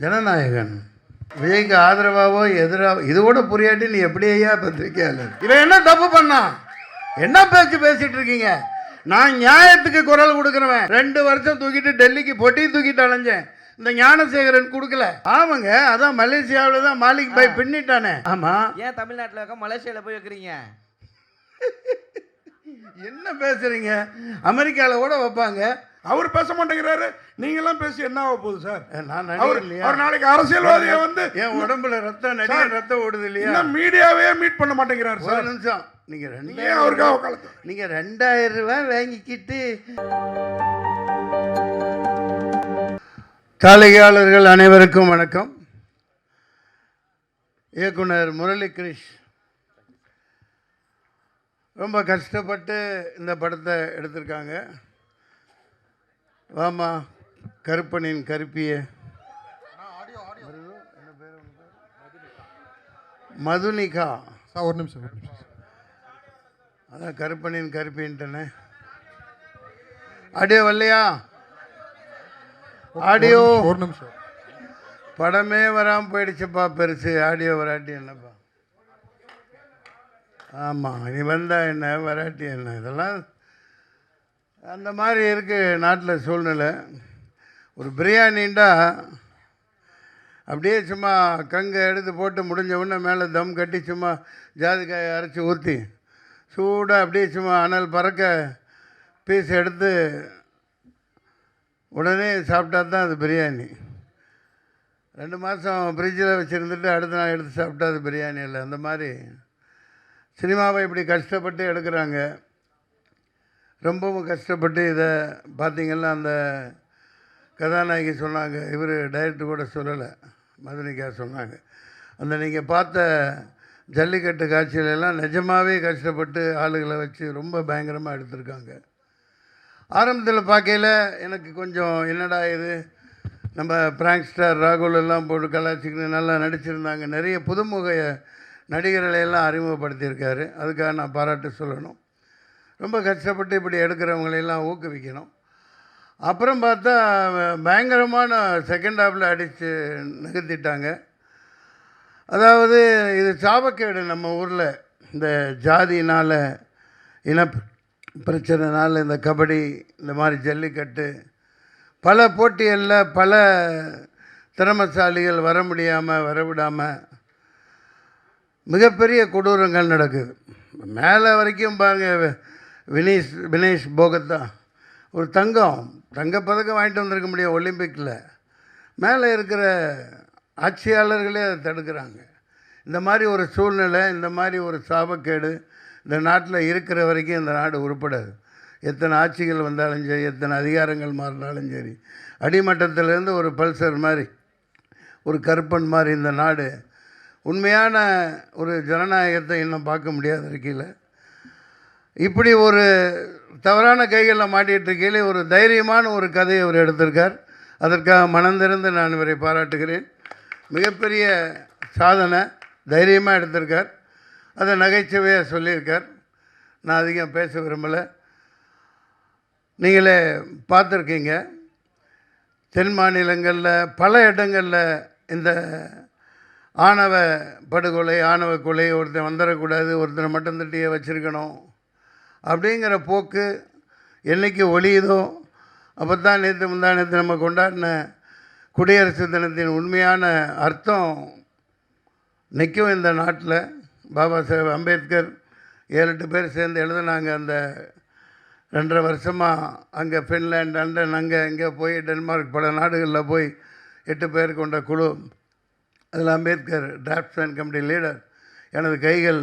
ஜனநாயகன் விஜய்க்கு ஆதரவாவோ எதிராக இது கூட புரியாட்டி நீ எப்படி ஐயா பத்திரிக்கையாளர்? இவன் என்ன தப்பு பண்ணா? என்ன பேசிட்டு இருக்கீங்க? நான் நியாயத்துக்கு குரல் கொடுக்குறவன். 2 வருஷம் தூக்கிட்டு டெல்லிக்கு பொட்டி தூக்கிட்டு அலைஞ்சேன். இந்த ஞானசேகரன் கொடுக்கல. ஆமாங்க, அதான் மலேசியாவில் தான் மாலிக் பாய் பின்னிட்டானே. ஆமா, ஏன் தமிழ்நாட்டில் வைக்க மலேசியாவில் போய் வைக்கிறீங்க? என்ன பேசுறீங்க? அமெரிக்காவில் கூட வைப்பாங்க. அவர் பேச மாட்டேங்கிறாரு, நீங்களாம் பேசி என்ன ஆக போகுது சார்? நான் அவர் நாளைக்கு அரசியல்வாதியை வந்து என் உடம்புல ரத்தம் ஓடுது இல்லையா? மீடியாவே மீட் பண்ண மாட்டேங்கிறாரு ஒரு சார். நிமிஷம். நீங்க அவருக்காக உட்காந்து நீங்க 2000 ரூபாய் வாங்கிக்கிட்டு தாளிகையாளர்கள் அனைவருக்கும் வணக்கம். இயக்குனர் முரளி கிருஷ் ரொம்ப கஷ்டப்பட்டு இந்த படத்தை எடுத்திருக்காங்க. வாமா கருப்பனின் கருப்பிய மதுனிகா. ஒரு நிமிஷம். அதான் கருப்பனின் கருப்பின்ட்டனே. ஆடியோ வரலையா? ஆடியோ ஒரு நிமிஷம். படமே வராமல் போயிடுச்சுப்பா. பெருசு ஆடியோ வராட்டி என்னப்பா? ஆமாம், நீ வந்தா என்ன வராட்டி என்ன? இதெல்லாம் அந்த மாதிரி இருக்குது நாட்டில் சூழ்நிலை. ஒரு பிரியாணின்டா அப்படியே சும்மா கங்கை எடுத்து போட்டு முடிஞ்ச உடனே மேலே தம் கட்டி சும்மா ஜாதிக்காயை அரைச்சி ஊற்றி சூடாக அப்படியே சும்மா அனல் பறக்க பீஸ் எடுத்து உடனே சாப்பிட்டா தான் அது பிரியாணி. 2 மாதம் ஃப்ரிட்ஜில் வச்சுருந்துட்டு அடுத்த நாள் எடுத்து சாப்பிட்டா அது பிரியாணி இல்லை. அந்த மாதிரி சினிமாவை இப்படி கஷ்டப்பட்டு எடுக்கிறாங்க. ரொம்பவும் கஷ்டப்பட்டு இதை பார்த்திங்கன்னா அந்த கதாநாயகி சொன்னாங்க, இவர் டைரக்டர் கூட சொல்லலை, மதுனிகா சொன்னாங்க. அந்த நீங்கள் பார்த்த ஜல்லிக்கட்டு காட்சியிலெல்லாம் நிஜமாகவே கஷ்டப்பட்டு ஆளுகளை வச்சு ரொம்ப பயங்கரமாக எடுத்திருக்காங்க. ஆரம்பத்தில் பார்க்கையில் எனக்கு கொஞ்சம் என்னடா இது, நம்ம பிராங்க் ஸ்டார் ராகுல் எல்லாம் போட்டு கலாச்சிக்கிட்டு நல்லா நடிச்சிருந்தாங்க. நிறைய புதுமுக நடிகர்களையெல்லாம் அறிமுகப்படுத்தியிருக்காரு. அதுக்காக நான் பாராட்டு சொல்லணும். ரொம்ப கஷ்டப்பட்டு இப்படி எடுக்கிறவங்களையெல்லாம் ஊக்குவிக்கணும். அப்புறம் பார்த்தா பயங்கரமான செகண்ட் ஹாஃபில் அடித்து நிகழ்த்திட்டாங்க. அதாவது இது சாபக்கேடு. நம்ம ஊரில் இந்த ஜாதினால் இன பிரச்சனைனால இந்த கபடி இந்த மாதிரி ஜல்லிக்கட்டு பல போட்டிகளில் பல திறமசாலிகள் வர முடியாமல் வரவிடாமல் மிகப்பெரிய கொடூரங்கள் நடக்குது. மேலே வரைக்கும் பாருங்கள், வினேஷ் போகத்தா ஒரு தங்கப்பதக்கம் வாங்கிட்டு வந்திருக்க முடியும் ஒலிம்பிக்கில். மேலே இருக்கிற ஆட்சியாளர்களே அதை தடுக்கிறாங்க. இந்த மாதிரி ஒரு சூழ்நிலை, இந்த மாதிரி ஒரு சாபக்கேடு இந்த நாட்டில் இருக்கிற வரைக்கும் இந்த நாடு உருப்படாது. எத்தனை ஆட்சிகள் வந்தாலும் சரி, எத்தனை அதிகாரங்கள் மாறினாலும் சரி, அடிமட்டத்திலேருந்து ஒரு பல்சர் மாதிரி ஒரு கருப்பன் மாதிரி இந்த நாடு உண்மையான ஒரு ஜனநாயகத்தை இன்னும் பார்க்க முடியாத இருக்கையில் இப்படி ஒரு தவறான கைகளில் மாட்டிகிட்டு இருக்கையிலே ஒரு தைரியமான ஒரு கதையை அவர் எடுத்திருக்கார். அதற்காக மனந்திருந்து நான் இவரை பாராட்டுகிறேன். மிகப்பெரிய சாதனை, தைரியமாக எடுத்திருக்கார். அதை நகைச்சுவையாக சொல்லியிருக்கார். நான் அதிகம் பேச விரும்பலை. நீங்களே பார்த்துருக்கீங்க, தென் மாநிலங்களில் பல இடங்களில் இந்த ஆணவ படுகொலை, ஆணவ கொலை, ஒருத்தன் வந்துடக்கூடாது, ஒருத்தனை மட்டும் தட்டியே வச்சுருக்கணும் அப்படிங்கிற போக்கு என்றைக்கு ஒழியுதோ அப்போ தான் முந்தானத்து நம்ம கொண்டாடின குடியரசு தினத்தின் உண்மையான அர்த்தம் நிற்கும் இந்த நாட்டில். பாபா சாஹேப் அம்பேத்கர் 7-8 பேர் சேர்ந்து எழுதுனாங்க. அந்த 2.5 வருஷமாக அங்கே ஃபின்லாண்ட், லண்டன், அங்கே இங்கே போய் டென்மார்க் பல நாடுகளில் போய் 8 பேர் கொண்ட குழு. அதில் அம்பேத்கர் டிராஃப்ட்ஸ்மேன் கமிட்டி லீடர். எனது கைகள்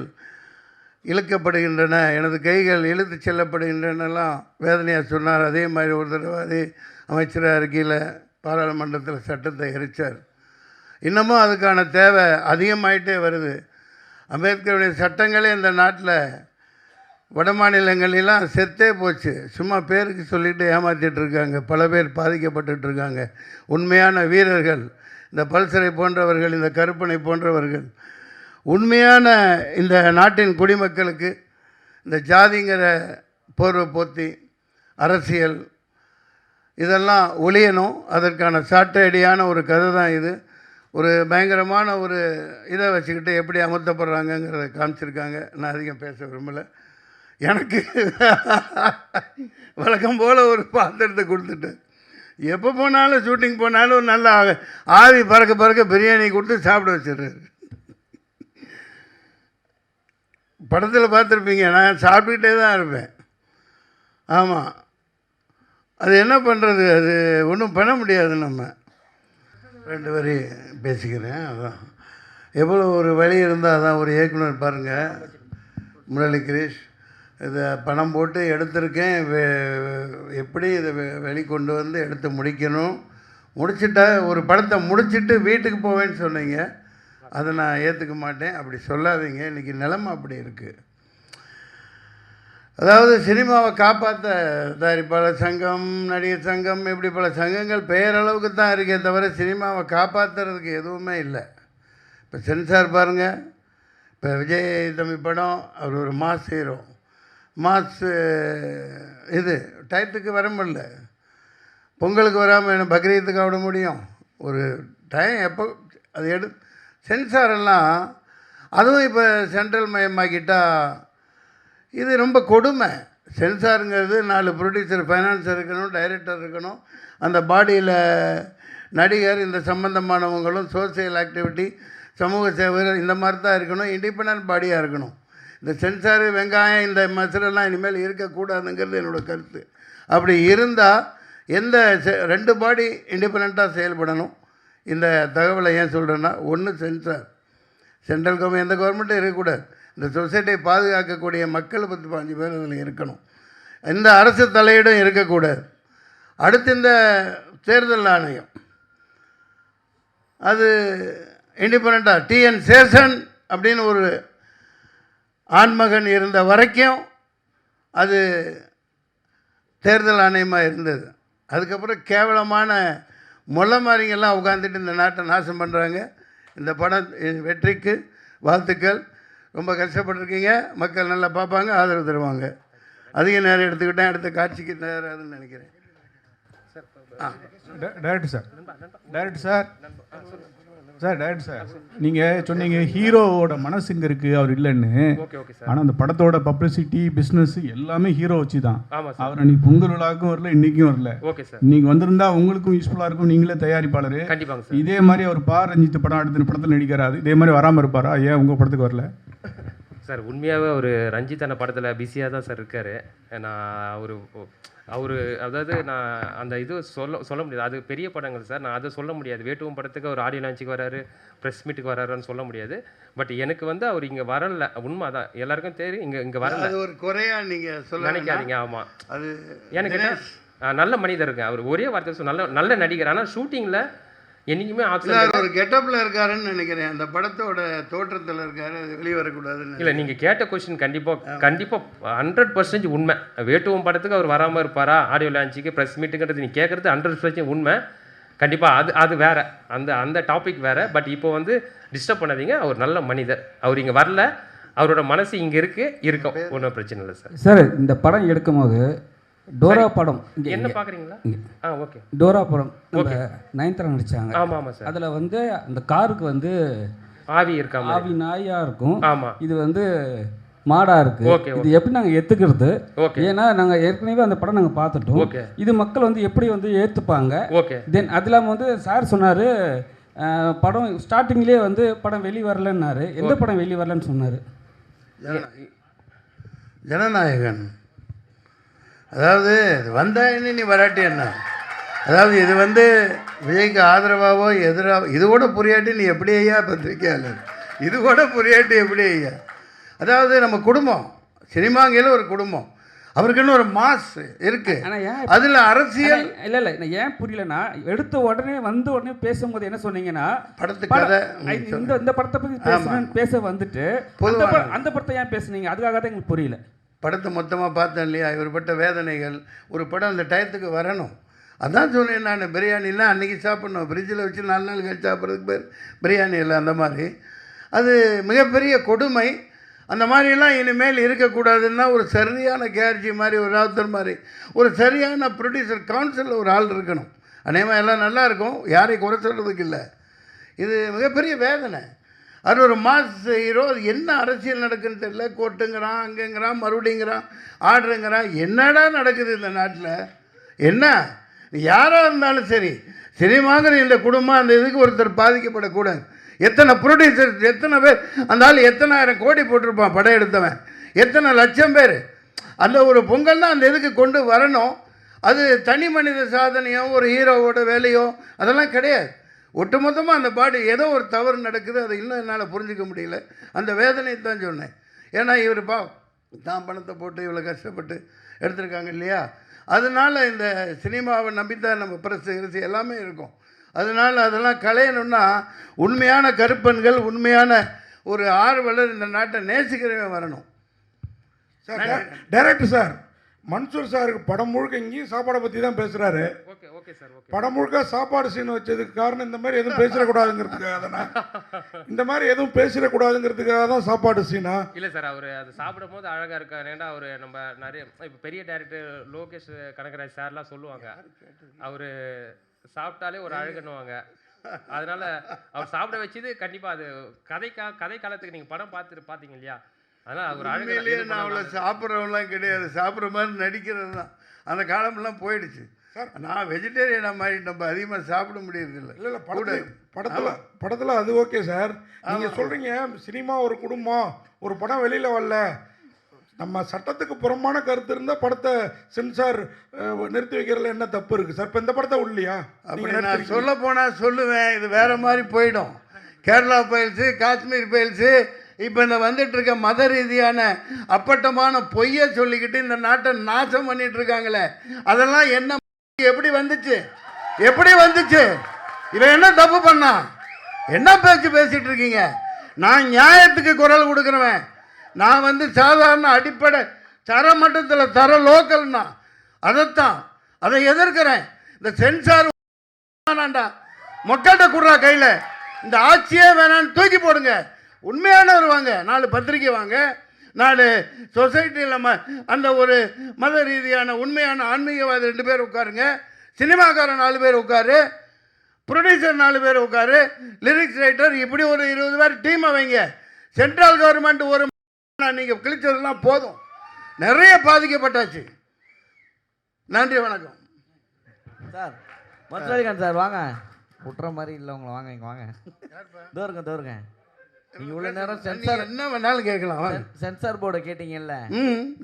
இழுக்கப்படுகின்றன, எனது கைகள் இழுத்து செல்லப்படுகின்றனெல்லாம் வேதனையாக சொன்னார். அதே மாதிரி ஒரு தடவை அதே அமைச்சராக இருக்கையில் பாராளுமன்றத்தில் சட்டத்தை எரித்தார். இன்னமும் அதுக்கான தேவை அதிகமாயிட்டே வருது. அம்பேத்கருடைய சட்டங்களே இந்த நாட்டில் வட மாநிலங்களெல்லாம் செத்தே போச்சு. சும்மா பேருக்கு சொல்லிவிட்டு ஏமாற்றிட்டுருக்காங்க. பல பேர் பாதிக்கப்பட்டுருக்காங்க. உண்மையான வீரர்கள் இந்த பல்சரை போன்றவர்கள், இந்த கருப்பனை போன்றவர்கள் உண்மையான இந்த நாட்டின் குடிமக்களுக்கு இந்த ஜாதிங்கிற போர்வை போத்தி அரசியல் இதெல்லாம் ஒழியணும். அதற்கான சாட்டடியான ஒரு கதை தான் இது. ஒரு பயங்கரமான ஒரு இதை வச்சுக்கிட்டு எப்படி அமர்த்தப்படுறாங்கங்கிறத காமிச்சிருக்காங்க. நான் அதிகம் பேச விரும்பலை. எனக்கு வழக்கம் போல் ஒரு பாத்திரத்தை கொடுத்துட்டு எப்போ போனாலும் ஷூட்டிங் போனாலும் நல்லா ஆவி பறக்க பறக்க பிரியாணி கொடுத்து சாப்பிட வச்சிடுறாரு. படத்தில் பார்த்துருப்பீங்க, நான் சாப்பிட்டுக்கிட்டே தான் இருப்பேன். ஆமாம், அது என்ன பண்ணுறது, அது ஒன்றும் பண்ண முடியாது. நம்ம 2 வரி பேசிக்கிறேன். அதான் எவ்வளோ ஒரு வழி இருந்தால் அதான் ஒரு இயக்குனர் பாருங்கள், முரளி கிரீஷ். இதை பணம் போட்டு எடுத்திருக்கேன், எப்படி இதை வெளிக்கொண்டு வந்து எடுத்து முடிக்கணும், முடிச்சுட்டா ஒரு படத்தை முடிச்சுட்டு வீட்டுக்கு போவேன்னு சொன்னீங்க. அதை நான் ஏற்றுக்க மாட்டேன். அப்படி சொல்லாதீங்க. இன்றைக்கி நிலைமை அப்படி இருக்குது. அதாவது சினிமாவை காப்பாற்ற தயாரிப்பாளர் சங்கம், நடிகர் சங்கம், இப்படி பல சங்கங்கள் பெயரளவுக்கு தான் இருக்கே தவிர சினிமாவை காப்பாற்றுறதுக்கு எதுவுமே இல்லை. இப்போ சென்சார் பாருங்கள். இப்போ விஜய் தம்பி படம், அவர் ஒரு மாஸ் ஹீரோ. மாஸ் இது டயத்துக்கு வர முடியல. பொங்கலுக்கு வராமல் என்ன பக்ரீத்துக்கு விட முடியும்? ஒரு டைம் எப்போ அது சென்சாரெல்லாம் அதுவும் இப்போ சென்ட்ரல் மயமாக்கிட்டால் இது ரொம்ப கொடுமை. சென்சாருங்கிறது 4 ப்ரொடியூசர், ஃபைனான்சர் இருக்கணும், டைரக்டர் இருக்கணும், அந்த பாடியில் நடிகர், இந்த சம்பந்தமானவங்களும், சோசியல் ஆக்டிவிட்டி, சமூக சேவகர், இந்த மாதிரி தான் இருக்கணும். இண்டிபெண்டன்ட் பாடியாக இருக்கணும். இந்த சென்சாரு, வெங்காயம், இந்த மசாலெல்லாம் இனிமேல் இருக்கக்கூடாதுங்கிறது என்னோடய கருத்து. அப்படி இருந்தால் எந்த 2 பாடி இண்டிபெண்ட்டாக செயல்படணும். இந்த தகவலை ஏன் சொல்கிறேன்னா, ஒன்று சென்சார், சென்ட்ரல் கவர்மெண்ட், எந்த கவர்மெண்ட்டும் இருக்கக்கூடாது. இந்த சொசைட்டியை பாதுகாக்கக்கூடிய மக்கள் 10-15 பேர் அதில் இருக்கணும். எந்த அரசு தலையீடும் இருக்கக்கூடாது. அடுத்து இந்த தேர்தல் ஆணையம், அது இண்டிபெண்ட்டாக டிஎன் சேஷன் அப்படின்னு ஒரு ஆண்மகன் இருந்த வரைக்கும் அது தேர்தல் ஆணையமாக இருந்தது. அதுக்கப்புறம் கேவலமான மொல்ல மாதிரிங்கெல்லாம் உட்காந்துட்டு இந்த நாட்டை நாசம் பண்ணுறாங்க. இந்த படம் வெற்றிக்கு வாழ்த்துக்கள். ரொம்ப கஷ்டப்பட்டுருக்கீங்க. மக்கள் நல்லா பார்ப்பாங்க, ஆதரவு தருவாங்க. அதிக நேரம் எடுத்துக்கிட்டேன். அடுத்த காட்சிக்கு தயாராகுதுன்னு நினைக்கிறேன். டைரக்டர் சார் நீங்கள் சொன்னீங்க ஹீரோவோட மனசு இங்கே இருக்குது, அவர் இல்லைன்னு. ஆனால் அந்த படத்தோட பப்ளிசிட்டி, பிஸ்னஸ் எல்லாமே ஹீரோ வச்சு தான். அவர் அன்றைக்கி பொங்கல் விழாவுக்கும் வரல, இன்றைக்கும் வரல. இன்னைக்கு வந்திருந்தா உங்களுக்கும் யூஸ்ஃபுல்லாக இருக்கும். நீங்களே தயாரிப்பாளர். இதே மாதிரி அவர் ரஞ்சித் படம் அடுத்த படத்தில் நடிக்கிறாரு. இதே மாதிரி வராமல் இருப்பாரா? ஏன் உங்கள் படத்துக்கு வரல சார்? உண்மையாகவே ஒரு ரஞ்சித் அந்த படத்தில் பிஸியாக தான் சார் இருக்கார். நான் அவர் அதாவது நான் அந்த இது சொல்ல முடியாது. அது பெரிய படங்கள் சார், நான் அதை சொல்ல முடியாது. வேட்டுவம் படத்துக்கு அவர் ஆடியோ லான்ச்சுக்கு வராரு, ப்ரெஸ் மீட்டுக்கு வராருன்னு சொல்ல முடியாது. பட் எனக்கு அவர் இங்கே வரல. உண்மை தான், எல்லாருக்கும் தெரியும். இங்கே வரல. அது ஒரு குறையா நீங்கள் சொல்ல நினைக்காதீங்க. ஆமாம், அது எனக்கு நல்ல மனிதருங்க. அவர் ஒரே வார்த்தை நல்ல நடிகர். ஆனால் ஷூட்டிங்கில் என்றைக்குமே ஒரு கெட்டப்பில் இருக்காருன்னு நினைக்கிறேன். அந்த படத்தோட தோற்றத்தில் இருக்காரு, அது வெளியே வரக்கூடாதுன்னு. இல்லை, நீங்கள் கேட்ட கொஸ்டின் கண்டிப்பாக 100% உண்மை. வேட்டுவம் படத்துக்கு அவர் வராமல் இருப்பாரா, ஆடியோ லான்ச்சுக்கு, ப்ரெஸ் மீட்டுங்கிறது நீங்கள் கேட்குறது 100% உண்மை. கண்டிப்பாக அது வேறு, அந்த டாபிக் வேறு. பட் இப்போ டிஸ்டர்ப் பண்ணாதீங்க. அவர் நல்ல மனிதர். அவர் இங்கே வரல, அவரோட மனசு இங்கே இருக்கும். ஒன்றும் பிரச்சனை இல்லை சார். சார், இந்த படம் எடுக்கும்போது டோரா படம் என்ன பார்க்குறீங்களா? ஓகே, டோரா படம் நயன்தாரா நடிச்சாங்க. ஆமாம் சார். அதில் அந்த காருக்கு ஆவி இருக்காம, ஆவி நாயா இருக்கும். ஆமாம், இது மாடா இருக்கு. இது எப்படி நாங்கள் ஏற்றுக்கிறது? ஏன்னா நாங்கள் ஏற்கனவே அந்த படம் நாங்கள் பார்த்துட்டோம். இது மக்கள் எப்படி ஏற்றுப்பாங்க? தென் அது இல்லாமல் சார் சொன்னார், படம் ஸ்டார்டிங்லேயே படம் வெளியே வரலன்னாரு. எந்த படம் வெளியே வரலன்னு சொன்னார்? ஜனநாயகன். அதாவது வந்தாயின்னு நீ வராட்டி என்ன? அதாவது இது விஜய்க்கு ஆதரவாகவோ எதிராக, இது கூட புரியாட்டி நீ எப்படி ஐயா பத்திரிக்கையாளர்? இது கூட புரியாட்டி எப்படி ஐயா? அதாவது நம்ம குடும்பம், சினிமாங்கையில் ஒரு குடும்பம், அவருக்குன்னு ஒரு மாஸ் இருக்கு. அதில் அரசியல் இல்லை ஏன் புரியலன்னா, எடுத்த உடனே பேசும்போது என்ன சொன்னீங்கன்னா, படத்துக்காக இந்த படத்தை பற்றி பேச வந்துட்டு அந்த படத்தை ஏன் பேசுனீங்க? அதுக்காக தான் எங்களுக்கு புரியல. படத்தை மொத்தமாக பார்த்தேன் இல்லையா? இவர் பட்ட வேதனைகள். ஒரு படம் அந்த டயத்துக்கு வரணும். அதான் சொன்னேன் நான். பிரியாணிலாம் அன்றைக்கி சாப்பிட்ணும், ஃப்ரிட்ஜில் வச்சு 4 நாள் கழிச்சு சாப்பிட்றதுக்கு பேர் பிரியாணி இல்லை. அந்த மாதிரி அது மிகப்பெரிய கொடுமை. அந்த மாதிரிலாம் இனிமேல் இருக்கக்கூடாதுன்னா ஒரு சரியான கேர்ஜி மாதிரி ஒரு ராவுத்தர் மாதிரி ஒரு சரியான ப்ரொடியூசர் கவுன்சிலில் ஒரு ஆள் இருக்கணும். அநேகமாக எல்லாம் நல்லா இருக்கும், யாரையும் குறை சொல்கிறதுக்கு இல்லை. இது மிகப்பெரிய வேதனை. அது ஒரு மாஸ் ஹீரோ, அது என்ன அரசியல் நடக்குன்னு தெரியல. கோர்ட்டுங்கிறான், அங்கேங்கிறான், மறுபடிங்கிறான், ஆர்டருங்கிறான். என்னடா நடக்குது இந்த நாட்டில்? என்ன யாராக இருந்தாலும் சரி, சினிமாங்கிற இந்த குடும்பம் அந்த இதுக்கு ஒருத்தர் பாதிக்கப்படக்கூடாது. எத்தனை ப்ரொடியூசர்ஸ், எத்தனை பேர், அந்த ஆள் எத்தனாயிரம் கோடி போட்டிருப்பான் படம் எடுத்தவன், எத்தனை லட்சம் பேர். அந்த ஒரு பொங்கல் தான் அந்த இதுக்கு கொண்டு வரணும். அது தனி மனித சாதனையோ ஒரு ஹீரோவோட வேலையோ அதெல்லாம் கிடையாது. ஒட்டுமொத்தமாக அந்த பாடி ஏதோ ஒரு தவறு நடக்குது, அதை இன்னும் என்னால் புரிஞ்சிக்க முடியல. அந்த வேதனையை தான் சொன்னேன். ஏன்னா இவர் தான் பணத்தை போட்டு இவ்வளோ கஷ்டப்பட்டு எடுத்திருக்காங்க இல்லையா. அதனால் இந்த சினிமாவை நம்பித்தான் நம்ம பிரஸ் எல்லாமே இருக்கும். அதனால் அதெல்லாம் களையணும்னா உண்மையான கருப்பன்கள், உண்மையான ஒரு ஆர்வலர், இந்த நாட்டை நேசிக்கிறவன் வரணும். சார் டைரக்டர் சார், மன்சூர் சாருக்கு படம் முழுக்க இங்கேயும் சாப்பாடை பற்றி தான் பேசுகிறாரு. Okay okay sir. ஓகே, படம் முழுக்க சாப்பாடு சீன் வச்சதுக்கு காரணம் இந்த மாதிரி எதுவும் பேசிடக்கூடாதுங்கிறதுக்காக தானே? இந்த மாதிரி எதுவும் பேசிடக்கூடாதுங்கிறதுக்காக தான் சாப்பாடு சீனா? இல்லை சார், அவர் அது சாப்பிடும் போது அழகாக இருக்கார். ஏன்னா அவர் நம்ம நிறைய இப்போ பெரிய டேரக்டர் லோகேஷ் கனகராஜ் சார்லாம் சொல்லுவாங்க, அவர் சாப்பிட்டாலே ஒரு அழகுன்னுவாங்க. அதனால அவர் சாப்பிட வச்சது கண்டிப்பாக அது கதை காலத்துக்கு நீங்கள் படம் பார்த்தீங்க இல்லையா, அதனால் அவர் உண்மையிலேயே நான் அவ்வளோ சாப்பிட்றவங்களாம் கிடையாது, சாப்பிட்ற மாதிரி நடிக்கிறது தான். அந்த காலமெல்லாம் போயிடுச்சு. நான் வெஜிடேரியனாக மாதிரி நம்ம அதிகமாக சாப்பிட முடியறதில்லை. இல்லை படத்தில் அது ஓகே சார். நீங்கள் சொல்கிறீங்க சினிமா ஒரு குடும்பம், ஒரு படம் வெளியில் வரல, நம்ம சட்டத்துக்கு புறமான கருத்து இருந்தால் படத்தை சென்சார் நிறுத்தி வைக்கிறதுல என்ன தப்பு இருக்குது சார்? இப்போ இந்த படத்தை உள்ளியா? அப்படி நான் சொல்ல போனால் சொல்லுவேன், இது வேறு மாதிரி போயிடும். கேரளா ஃபைல்ஸு, காஷ்மீர் ஃபைல்ஸு, இப்போ இந்த வந்துட்டு இருக்க மத ரீதியான அப்பட்டமான பொய்யை சொல்லிக்கிட்டு இந்த நாட்டை நாசம் பண்ணிட்டு இருக்காங்களே, அதெல்லாம் என்ன, எப்படி வந்துச்சு? இவன் என்ன தப்பு பண்ணா? என்ன பேசிட்டு இருக்கீங்க? நான் நியாயத்துக்கு குரல் கொடுக்குறவன். நான் சாதாரண அடிப்படை தரமட்டத்தில் தர லோக்கல்னா அதை எதிர்க்கிறேன். இந்த சென்சார் வேணாண்டா, மக்கள்கிட்ட குடுறா கையில், இந்த ஆட்சியே வேணான்னு தூக்கி போடுங்க. உண்மையானவர் வாங்க, 4 பத்திரிக்கை வாங்க, 4 சொசைட்டியில் அந்த ஒரு மத ரீதியான உண்மையான ஆன்மீகவாதி 2 பேர் உட்காருங்க, சினிமாக்காரன் 4 பேர் உட்காரு, ப்ரொடியூசர் 4 பேர் உட்காரு, லிரிக்ஸ் ரைட்டர், இப்படி ஒரு 20 பேர் டீமை வைங்க. சென்ட்ரல் கவர்மெண்ட் ஒரு நீங்கள் கிழிச்சதெல்லாம் போதும், நிறைய பாதிக்கப்பட்டாச்சு. நன்றி, வணக்கம் சார். மன்சூர் சார் வாங்க, விட்டுற மாதிரி இல்லை உங்களை, வாங்க இங்கே வாங்க. தோருங்க நீங்க இவ்வளோ நேரம் சென்சார் என்ன வேணாலும் கேட்கலாம். சென்சார் போர்டை கேட்டீங்கல்ல.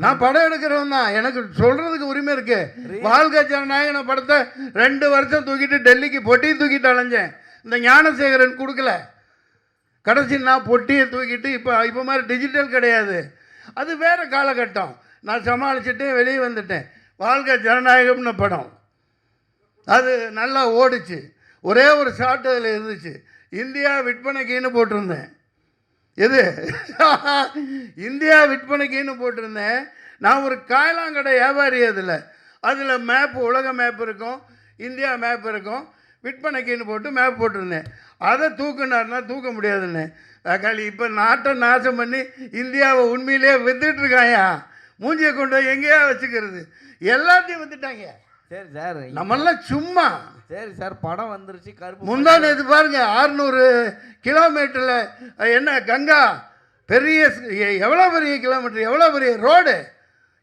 நான் படம் எடுக்கிறவன் தான், எனக்கு சொல்றதுக்கு உரிமை இருக்கு. வாழ்க்கை ஜனநாயகன படத்தை 2 வருஷம் தூக்கிட்டு டெல்லிக்கு பொட்டியை தூக்கிட்டு அலைஞ்சேன். இந்த ஞானசேகரன் கொடுக்கல, கடைசி நான் பொட்டியை தூக்கிட்டு இப்போ மாதிரி டிஜிட்டல் கிடையாது, அது வேறு காலகட்டம். நான் சமாளிச்சுட்டு வெளியே வந்துட்டேன். வாழ்க்கை ஜனநாயகம்னு படம் அது நல்லா ஓடிச்சு. ஒரே ஒரு ஷாட் அதில் இருந்துச்சு, இந்தியா விற்பனைக்குன்னு போட்டிருந்தேன். எது இந்தியா விற்பனைக்குன்னு போட்டிருந்தேன். நான் ஒரு காயலாங்கடை வியாபாரி. அதில் மேப்பு, உலக மேப் இருக்கும், இந்தியா மேப் இருக்கும், விற்பனைக்குன்னு போட்டு மேப் போட்டிருந்தேன். அதை தூக்குனாருன்னா தூக்க முடியாதுன்னு தக்காளி. இப்போ நாட்டை நாசம் பண்ணி இந்தியாவை உண்மையிலேயே வித்துட்ருக்காயா. மூஞ்சியை கொண்டு போய் எங்கேயா வச்சுக்கிறது, எல்லாத்தையும் வித்துட்டாங்க. சரி சார், நம்மெல்லாம் சும்மா. சரி சார், படம் வந்துருச்சு. கருப்பு முந்தானே இது பாருங்க, 600 கிலோமீட்டரில் என்ன கங்கா, பெரிய எவ்வளோ பெரிய கிலோமீட்டர், எவ்வளோ பெரிய ரோடு,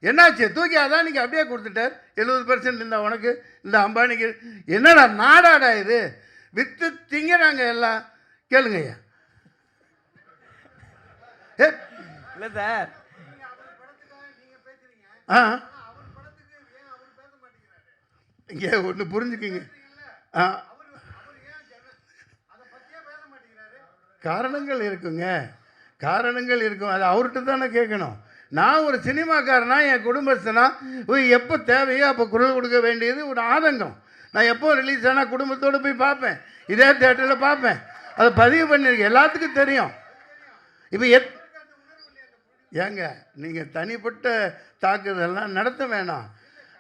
என்னாச்சு? தூக்கி அதானிக்கு அப்படியே கொடுத்துட்டார். 70% இந்த உனக்கு, இந்த அம்பானிக்கு. என்னடா நாடாடா இது? வித்து திங்கிறாங்க எல்லாம். கேளுங்கய்யா. இல்லை சார், இங்கே ஒன்று புரிஞ்சுக்குங்க. காரணங்கள் இருக்குங்க, காரணங்கள் இருக்கும். அது அவர்கிட்ட தானே கேட்கணும். நான் ஒரு சினிமாக்காரனா, என் குடும்பஸ்தனா, எப்போ தேவையோ அப்போ குரல் கொடுக்க வேண்டியது ஒரு ஆதங்கம். நான் எப்போ ரிலீஸ் ஆனால் குடும்பத்தோடு போய் பார்ப்பேன், இதே தேட்டரில் பார்ப்பேன். அதை பதிவு பண்ணியிருக்கேன், எல்லாத்துக்கும் தெரியும். இப்போ ஏங்க நீங்கள் தனிப்பட்ட தாக்குதல்லாம் நடத்த வேணாம்.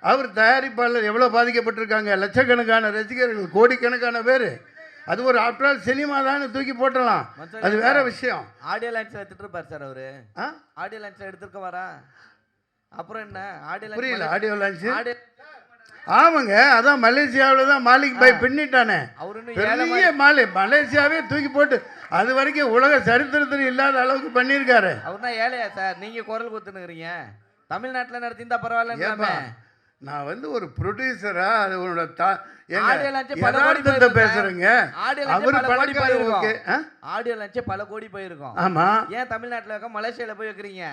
அவர் தயாரிப்பாளர் எவ்வளோ பாதிக்கப்பட்டிருக்காங்க, லட்சக்கணக்கான ரசிகர்கள், கோடிக்கணக்கான பேர். அது ஒரு ஆஃப்டர் ஆல் சினிமா தான் தூக்கி போட்டலாம், அது வேற விஷயம். ஆடியோ லான்ச்ல எடுத்துட்டு இருப்பார் சார் அவரு. ஆ ஆடியோ லான்ச்ல எடுத்துக்க வரா, அப்புறம் என்ன ஆடியோ புரியல. லான்ச் ஆடியோ லான்ச் ஆடியோ ஆமாங்க, அதான் மலேசியாவில் தான் மாலிக் பாய் பின்னிட்டானே, அவரு இன்னும் பெரிய மலேசியாவே தூக்கி போட்டு அது வரைக்கும் உலக சரித்திரத்தில் இல்லாத அளவுக்கு பண்ணியிருக்காரு. அவர்னா ஏழையா சார்? நீங்க குரல் கொடுத்துனுக்குறீங்க. தமிழ்நாட்டுல நடத்திருந்தா பரவாயில்ல. ஏப்பா, நான் வந்து ஒரு ப்ரொடியூசரா அது உன்னோட ஆடியோ லான்ச் பல கோடி யதார்த்தத்தை பேசுறேங்க. ஆடியோ அவர் லான்ச் பல கோடி பழக்கம் ஓகே. போயிருக்கும். ஆடியோ லான்ச் பல கோடி போயிருக்கும். ஆமா, ஏன் தமிழ்நாட்டுல இருக்க மலேசியால போய் வைக்கிறீங்க?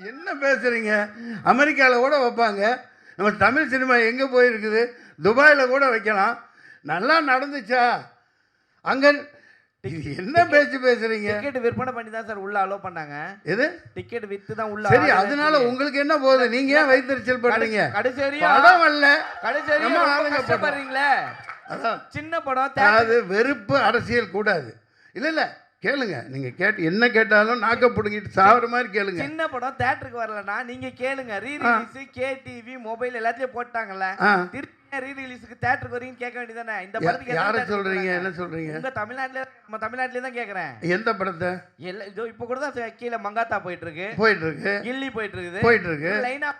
என்ன பேசுறீங்க? அமெரிக்காவில் கூட வைப்பாங்க. நம்ம தமிழ் சினிமா எங்கே போயிருக்குது? துபாயில் கூட வைக்கலாம். நல்லா நடந்துச்சா அங்கே? இது என்ன பேச்சு பேசுறீங்க? டிக்கெட் விற்பனை பண்ணி தான் சார் உள்ள அலோ பண்ணாங்க. எது டிக்கெட் வித்து தான் உள்ள. சரி, அதனால உங்களுக்கு என்ன போகுது? நீங்க ஏன் வைத்தறிச்சல் பண்றீங்க? கடைசி வரையும் படம் வரல, கடைசி வரையும் ரொம்ப கஷ்டப்படுறீங்களே. அதான் சின்ன படம் அது வெறுப்பு அரசியல் கூடாது. இல்ல இல்ல கேளுங்க, நீங்க கேட்டு என்ன கேட்டாலும் நாக்க புடுங்கிட்டு சாவற மாதிரி கேளுங்க. சின்ன படம் தியேட்டருக்கு வரலனா நீங்க கேளுங்க. ரீ ரிலீஸ் கேடிவி மொபைல் எல்லாத்தையும் போட்டாங்கல்ல, திருப்பி ரீ ரிலீஸ்க்கு தியேட்டருக்கு வரீங்க கேட்க வேண்டியதானே? இந்த படத்துக்கு யாரை சொல்றீங்க? என்ன சொல்றீங்க? உங்க தமிழ்நாட்டுல, நம்ம தமிழ்நாட்டுல தான் கேக்குறேன். எந்த படத்தை? இதோ இப்போ கூட தான் கீழே மங்காத்தா போயிட்டு இருக்கு, கில்லி போயிட்டு இருக்கு. லைனா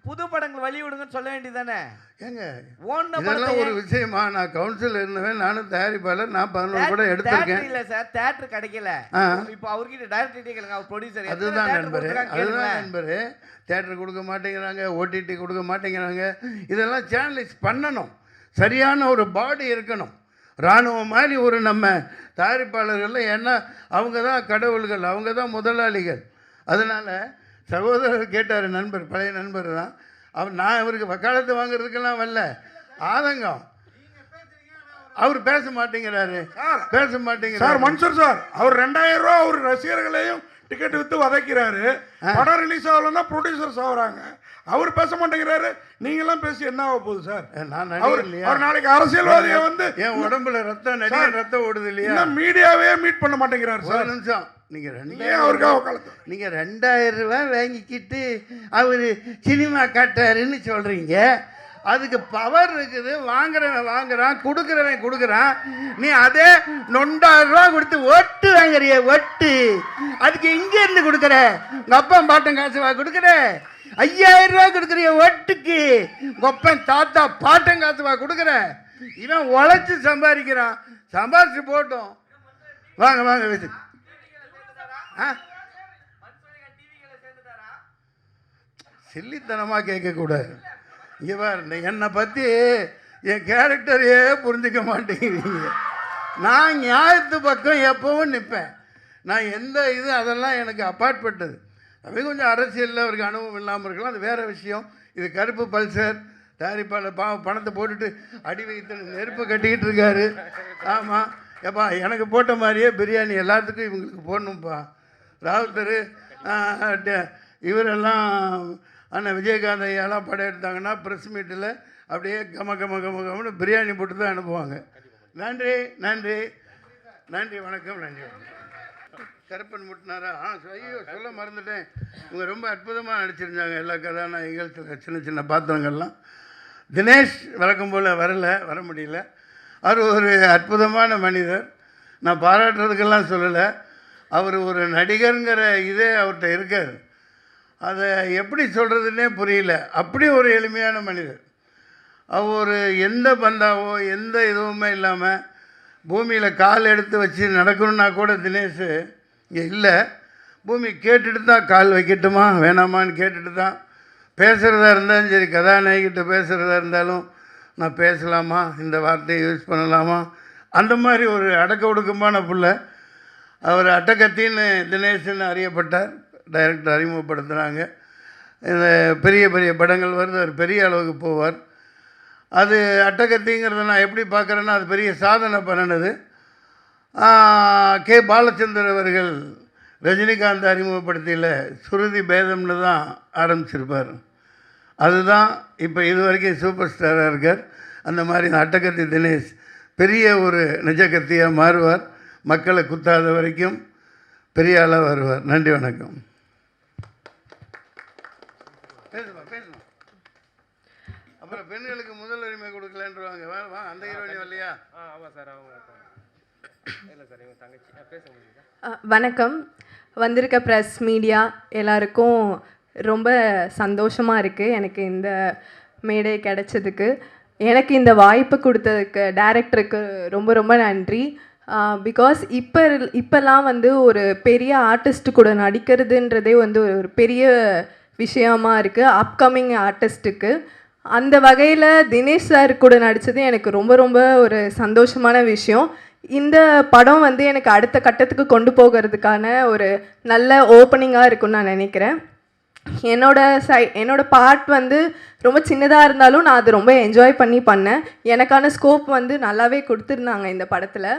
புது படங்கள் வழி விடுங்கன்னு சொல்ல வேண்டியதானே? ஏங்க ஓன்ன இதெல்லாம் ஒரு விஷயமா? நான் கவுன்சில் இருந்தவன், நானும் தயாரிப்பாளர், நான் 11 படம் எடுத்திருக்கேன். இல்ல சார், தியேட்டர் கிடைக்கல. இப்போ அவர்கிட்ட டைரக்டர் கேளுங்க, அவர் ப்ரொடியூசர். அதுதான் நண்பரு, தியேட்டர் கொடுக்க மாட்டேங்கிறாங்க, ஓடிடி கொடுக்க மாட்டேங்கிறாங்க. இதெல்லாம் சேனலைஸ் பண்ணணும். சரியான ஒரு பாடி இருக்கணும். இராணுவம் மாதிரி ஒரு நம்ம தயாரிப்பாளர்கள், ஏன்னா அவங்க தான் கடவுள்கள், அவங்க தான் முதலாளிகள். அதனால் சகோதரர் கேட்டார், நண்பர், பழைய நண்பர் தான் அவர். நான் அவருக்கு வக்காலத்து வாங்குறதுக்கெல்லாம் வரல, ஆதங்கம். அவர் பேச மாட்டேங்கிறாரு, பேச மாட்டேங்கிறார். சார் மன்சூர் சார், அவர் 2000 ரூபா அவர் ரசிகர்களையும் டிக்கெட் வித்து வதைக்கிறாரு. படம் ரிலீஸ் ஆகலன்னா ப்ரொடியூசர்ஸ் ஆகுறாங்க. அவர் பேச மாட்டேங்கிறாரு. நீங்களாம் பேசி என்ன ஆக போகுது சார்? நான் அவர் நாளைக்கு அரசியல்வாதியை வந்து என் உடம்புல ரத்தம் ஓடுது இல்லையா? மீடியாவே மீட் பண்ண மாட்டேங்கிறாரு சார். ஒரு நிமிஷம், நீங்கள் நீங்க 2000 ரூபாய் வாங்கிக்கிட்டு அவர் சினிமா காட்டாருன்னு சொல்றீங்க. அதுக்கு பவர் இருக்குது. வாங்குறவன் வாங்குறான், கொடுக்குறவன் கொடுக்குறான். நீ அதே 9,000 ரூபா கொடுத்து ஒட்டு வாங்குறிய, ஒட்டு. அதுக்கு இங்க இருந்து கொடுக்குற, உங்க அப்பா பாட்டன் காசு கொடுக்குற. 5000 ரூபா கொடுக்குறிய ஒட்டுக்கு, உங்க அப்பன் தாத்தா பாட்டன் காசு கொடுக்குற. இவன் உழைச்சு சம்பாதிக்கிறான், சம்பாதிச்சு போட்டோம். வாங்க வாங்க வீட்டு. சில்லித்தனமாக கேட்கக்கூடாது. இங்கே பாரு, என்னை பற்றி என் கேரக்டரையே புரிஞ்சிக்க மாட்டேங்கிறீங்க. நான் நியாயத்து பக்கம் எப்பவும் நிற்பேன். நான் எந்த இது அதெல்லாம் எனக்கு அப்பாற்பட்டது. அது கொஞ்சம் அரசியலில் அவருக்கு அனுபவம் இல்லாமல் இருக்கலாம், அது வேறு விஷயம். இது கருப்பு பல்சர் தயாரிப்பாளர் பணத்தை போட்டுட்டு அடி வைத்து நெருப்பு கட்டிக்கிட்டு இருக்காரு. ஆமாம், எப்பா எனக்கு போட்ட மாதிரியே பிரியாணி எல்லாத்துக்கும் இவங்களுக்கு போடணும்ப்பா. ராவுத்தர் இவரெல்லாம் அண்ணன் விஜயகாந்த் ஐயாலாம் படம் எடுத்தாங்கன்னா ப்ரெஸ் மீட்டில் அப்படியே கமன்னு பிரியாணி போட்டு தான் அனுப்புவாங்க. நன்றி நன்றி நன்றி, வணக்கம். நன்றி. கருப்பன் முட்டினாரா? ஐயோ சொல்ல மறந்துட்டேன். இவங்க ரொம்ப அற்புதமாக நடிச்சிருந்தாங்க. எல்லா கதாநாயகிகள் சின்ன சின்ன பாத்திரங்கள்லாம். தினேஷ் வழக்கம் போல் வர முடியல. அவர் ஒரு அற்புதமான மனிதர். நான் பாராட்டுறதுக்கெல்லாம் சொல்லலை. அவர் ஒரு நடிகருங்கிற இதே அவர்கிட்ட இருக்கார். அதை எப்படி சொல்கிறதுனே புரியல. அப்படி ஒரு எளிமையான மனிதர். அவர் எந்த பந்தாவோ எந்த இதுவுமே இல்லாமல் பூமியில் கால் எடுத்து வச்சு நடக்கணுன்னா கூட தினேஷ் இங்கே இல்லை. பூமி கேட்டுட்டு தான் கால் வைக்கட்டுமா வேணாமான்னு கேட்டுட்டு தான். பேசுகிறதா இருந்தாலும் சரி, கதாநாயகிட்ட பேசுகிறதா இருந்தாலும் நான் பேசலாமா, இந்த வார்த்தையை யூஸ் பண்ணலாமா, அந்த மாதிரி ஒரு அடக்க ஒடுக்கமான பிள்ளை. அவர் அட்டகத்தின்னு தினேஷ்ன்னு அறியப்பட்டார். டைரக்டர் அறிமுகப்படுத்துகிறாங்க. இந்த பெரிய பெரிய படங்கள் வருது, அவர் பெரிய அளவுக்கு போவார். அது அட்டகத்திங்கிறத நான் எப்படி பார்க்குறேன்னா, அது பெரிய சாதனை பண்ணினது. கே பாலச்சந்தர் அவர்கள் ரஜினிகாந்த் அறிமுகப்படுத்தியில் சுருதி பேதம்னு தான் ஆரம்பிச்சிருப்பார். அதுதான் இப்போ இது வரைக்கும் சூப்பர் ஸ்டாராக இருக்கார். அந்த மாதிரி இந்த அட்டகத்தி தினேஷ் பெரிய ஒரு நிஜக்கத்தியாக மாறுவார். மக்களை குத்தாத வரைக்கும் பெரிய ஆளாக வருவார். நன்றி, வணக்கம். பேசுமா. அப்புறம் பெண்களுக்கு முதல் உரிமை கொடுக்கலன்றவாங்க. வா அந்த ஹீரோயினி வரலையா? ஆமாம் சார் அவங்க இல்லை சார் இவங்க தங்கச்சி பேச முடியுதா? வணக்கம். வந்திருக்க ப்ரெஸ் மீடியா எல்லாருக்கும் ரொம்ப சந்தோஷமாக இருக்குது எனக்கு இந்த மேடை கிடைச்சதுக்கு. எனக்கு இந்த வாய்ப்பு கொடுத்ததுக்கு டைரக்டருக்கு ரொம்ப ரொம்ப நன்றி. பிகாஸ் இப்போல்லாம் வந்து ஒரு பெரிய ஆர்டிஸ்ட் கூட நடிக்கிறதுன்றதே வந்து ஒரு பெரிய விஷயமா இருக்குது அப்கமிங் ஆர்டிஸ்ட்டுக்கு. அந்த வகையில் தினேஷ் சார் கூட நடித்தது எனக்கு ரொம்ப ரொம்ப ஒரு சந்தோஷமான விஷயம். இந்த படம் வந்து எனக்கு அடுத்த கட்டத்துக்கு கொண்டு போகிறதுக்கான ஒரு நல்ல ஓப்பனிங்காக இருக்குன்னு நான் நினைக்கிறேன். என்னோட பார்ட் வந்து ரொம்ப சின்னதாக இருந்தாலும் நான் அது ரொம்ப என்ஜாய் பண்ணி பண்ணேன். எனக்கான ஸ்கோப் வந்து நல்லாவே கொடுத்துருந்தாங்க இந்த படத்தில்.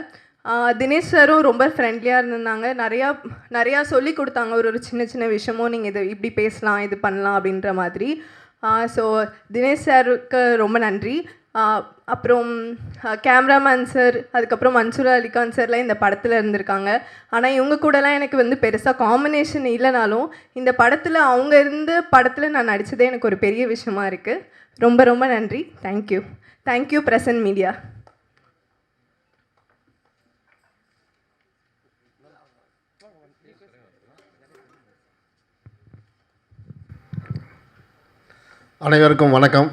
தினேஷ் சாரும் ரொம்ப ஃப்ரெண்ட்லியாக இருந்திருந்தாங்க. நிறையா சொல்லி கொடுத்தாங்க. ஒரு சின்ன சின்ன விஷயமும் நீங்கள் இது இப்படி பேசலாம் இது பண்ணலாம் அப்படின்ற மாதிரி. ஸோ தினேஷ் சாருக்கு ரொம்ப நன்றி. அப்புறம் கேமராமேன் சார், அதுக்கப்புறம் மன்சூர் அலிகான் சார்லாம் இந்த படத்தில் இருந்திருக்காங்க. ஆனால் இவங்க கூடலாம் எனக்கு வந்து பெருசாக காம்பினேஷன் இல்லைனாலும் இந்த படத்தில் அவங்க இருந்த படத்தில் நான் நடித்ததே எனக்கு ஒரு பெரிய விஷயமா இருக்குது. ரொம்ப ரொம்ப நன்றி. Thank you present media. அனைவருக்கும் வணக்கம்.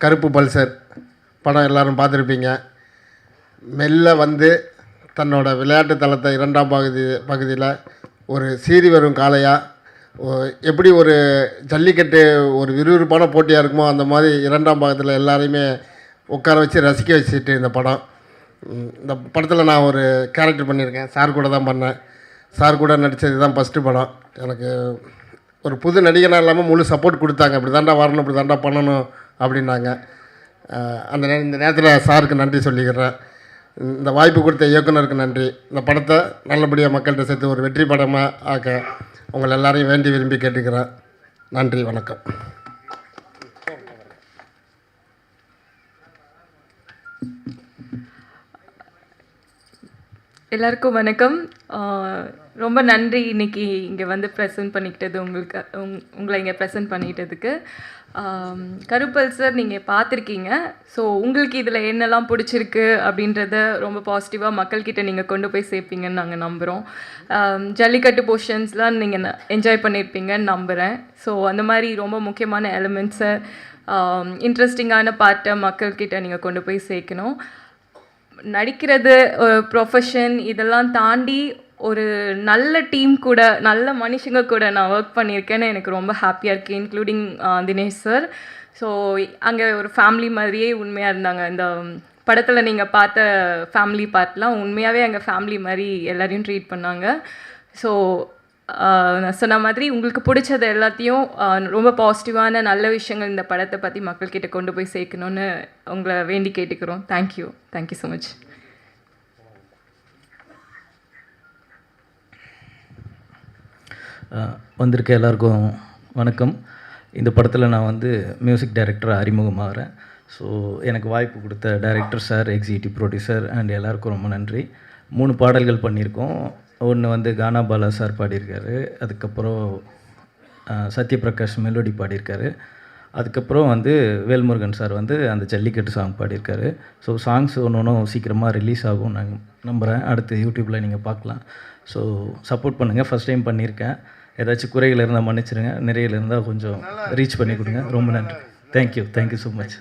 கருப்பு பல்சர் படம் எல்லோரும் பார்த்துருப்பீங்க. மெல்ல வந்து தன்னோட விளையாட்டு தளத்தை 2ஆம் பகுதியில் ஒரு சீறி வரும் காளையாக எப்படி ஒரு ஜல்லிக்கட்டு ஒரு விறுவிறுப்பான போட்டியாக இருக்குமோ அந்த மாதிரி 2ஆம் பாகத்தில் எல்லாரையுமே உட்கார வச்சு ரசிக்க வச்சுட்டு இந்த படம். இந்த படத்தில் நான் ஒரு கேரக்டர் பண்ணியிருக்கேன். சார் கூட தான் பண்ணேன். சார் கூட நடித்தது தான் ஃபஸ்ட்டு படம். எனக்கு ஒரு புது நடிகனாக இல்லாமல் முழு சப்போர்ட் கொடுத்தாங்க. இப்படி தாண்டா வரணும், இப்படி தாண்டா பண்ணணும் அப்படின்னாங்க. இந்த நேரத்தில் சாருக்கு நன்றி சொல்லிக்கிறேன். இந்த வாய்ப்பு கொடுத்த இயக்குனருக்கு நன்றி. இந்த படத்தை நல்லபடியாக மக்கள்கிட்ட சேர்த்து ஒரு வெற்றி படமாக ஆக்க உங்களை எல்லாரையும் வேண்டி விரும்பி கேட்டுக்கிறேன். நன்றி, வணக்கம். எல்லாருக்கும் வணக்கம். ரொம்ப நன்றி இன்னைக்கு இங்கே வந்து ப்ரெசென்ட் பண்ணிக்கிட்டது உங்களை இங்கே ப்ரெசென்ட் பண்ணிக்கிட்டதுக்கு. கருப்பல் சார் நீங்கள் பார்த்துருக்கீங்க. ஸோ உங்களுக்கு இதில் என்னெல்லாம் பிடிச்சிருக்கு அப்படின்றத ரொம்ப பாசிட்டிவாக மக்கள்கிட்ட நீங்கள் கொண்டு போய் சேர்ப்பீங்கன்னு நாங்கள் நம்புகிறோம். ஜல்லிக்கட்டு போர்ஷன்ஸ்லாம் நீங்கள் என்ஜாய் பண்ணியிருப்பீங்கன்னு நம்புகிறேன். ஸோ அந்த மாதிரி ரொம்ப முக்கியமான எலிமெண்ட்ஸை இன்ட்ரெஸ்டிங்கான பார்ட்டை மக்கள்கிட்ட நீங்கள் கொண்டு போய் சேர்க்கணும். நடிக்கிறது ப்ரொஃபஷன் இதெல்லாம் தாண்டி ஒரு நல்ல டீம் கூட நல்ல மனுஷங்க கூட நான் ஒர்க் பண்ணியிருக்கேன்னு எனக்கு ரொம்ப ஹாப்பியாக இருக்குது. Including Dinesh sir. ஸோ அங்கே ஒரு ஃபேமிலி மாதிரியே உண்மையாக இருந்தாங்க. இந்த படத்தில் நீங்கள் பார்த்த ஃபேமிலி பார்ட்லாம் உண்மையாகவே அங்கே ஃபேமிலி மாதிரி எல்லோரையும் ட்ரீட் பண்ணாங்க. ஸோ நான் சொன்ன மாதிரி உங்களுக்கு பிடிச்சது எல்லாத்தையும் ரொம்ப பாசிட்டிவான நல்ல விஷயங்கள் இந்த படத்தை பற்றி மக்கள்கிட்ட கொண்டு போய் சேர்க்கணுன்னு உங்களை வேண்டி கேட்டுக்கிறோம். Thank you so much. வந்திருக்க எல்லாருக்கும் வணக்கம். இந்த படத்தில் நான் வந்து மியூசிக் டைரக்டராக அறிமுகமாகிறேன். ஸோ எனக்கு வாய்ப்பு கொடுத்த director sir, executive producer and எல்லாருக்கும் ரொம்ப நன்றி. 3 பாடல்கள் பண்ணியிருக்கோம். ஒன்று வந்து கானா பாலா சார் பாடியிருக்காரு. அதுக்கப்புறம் சத்யபிரகாஷ் மெலோடி பாடியிருக்காரு. அதுக்கப்புறம் வந்து வேல்முருகன் சார் வந்து அந்த ஜல்லிக்கட்டு சாங் பாடியிருக்காரு. ஸோ சாங்ஸ் ஒன்றும் சீக்கிரமாக ரிலீஸ் ஆகும் நான் நம்புகிறேன். அடுத்து யூடியூப்பில் நீங்கள் பார்க்கலாம். ஸோ சப்போர்ட் பண்ணுங்கள். ஃபஸ்ட் டைம் பண்ணியிருக்கேன். ஏதாச்சும் குறைகள் இருந்தால் மன்னிச்சிருங்க. நிறைய இருந்தால் கொஞ்சம் ரீச் பண்ணி கொடுங்க. ரொம்ப நன்றி. Thank you so much.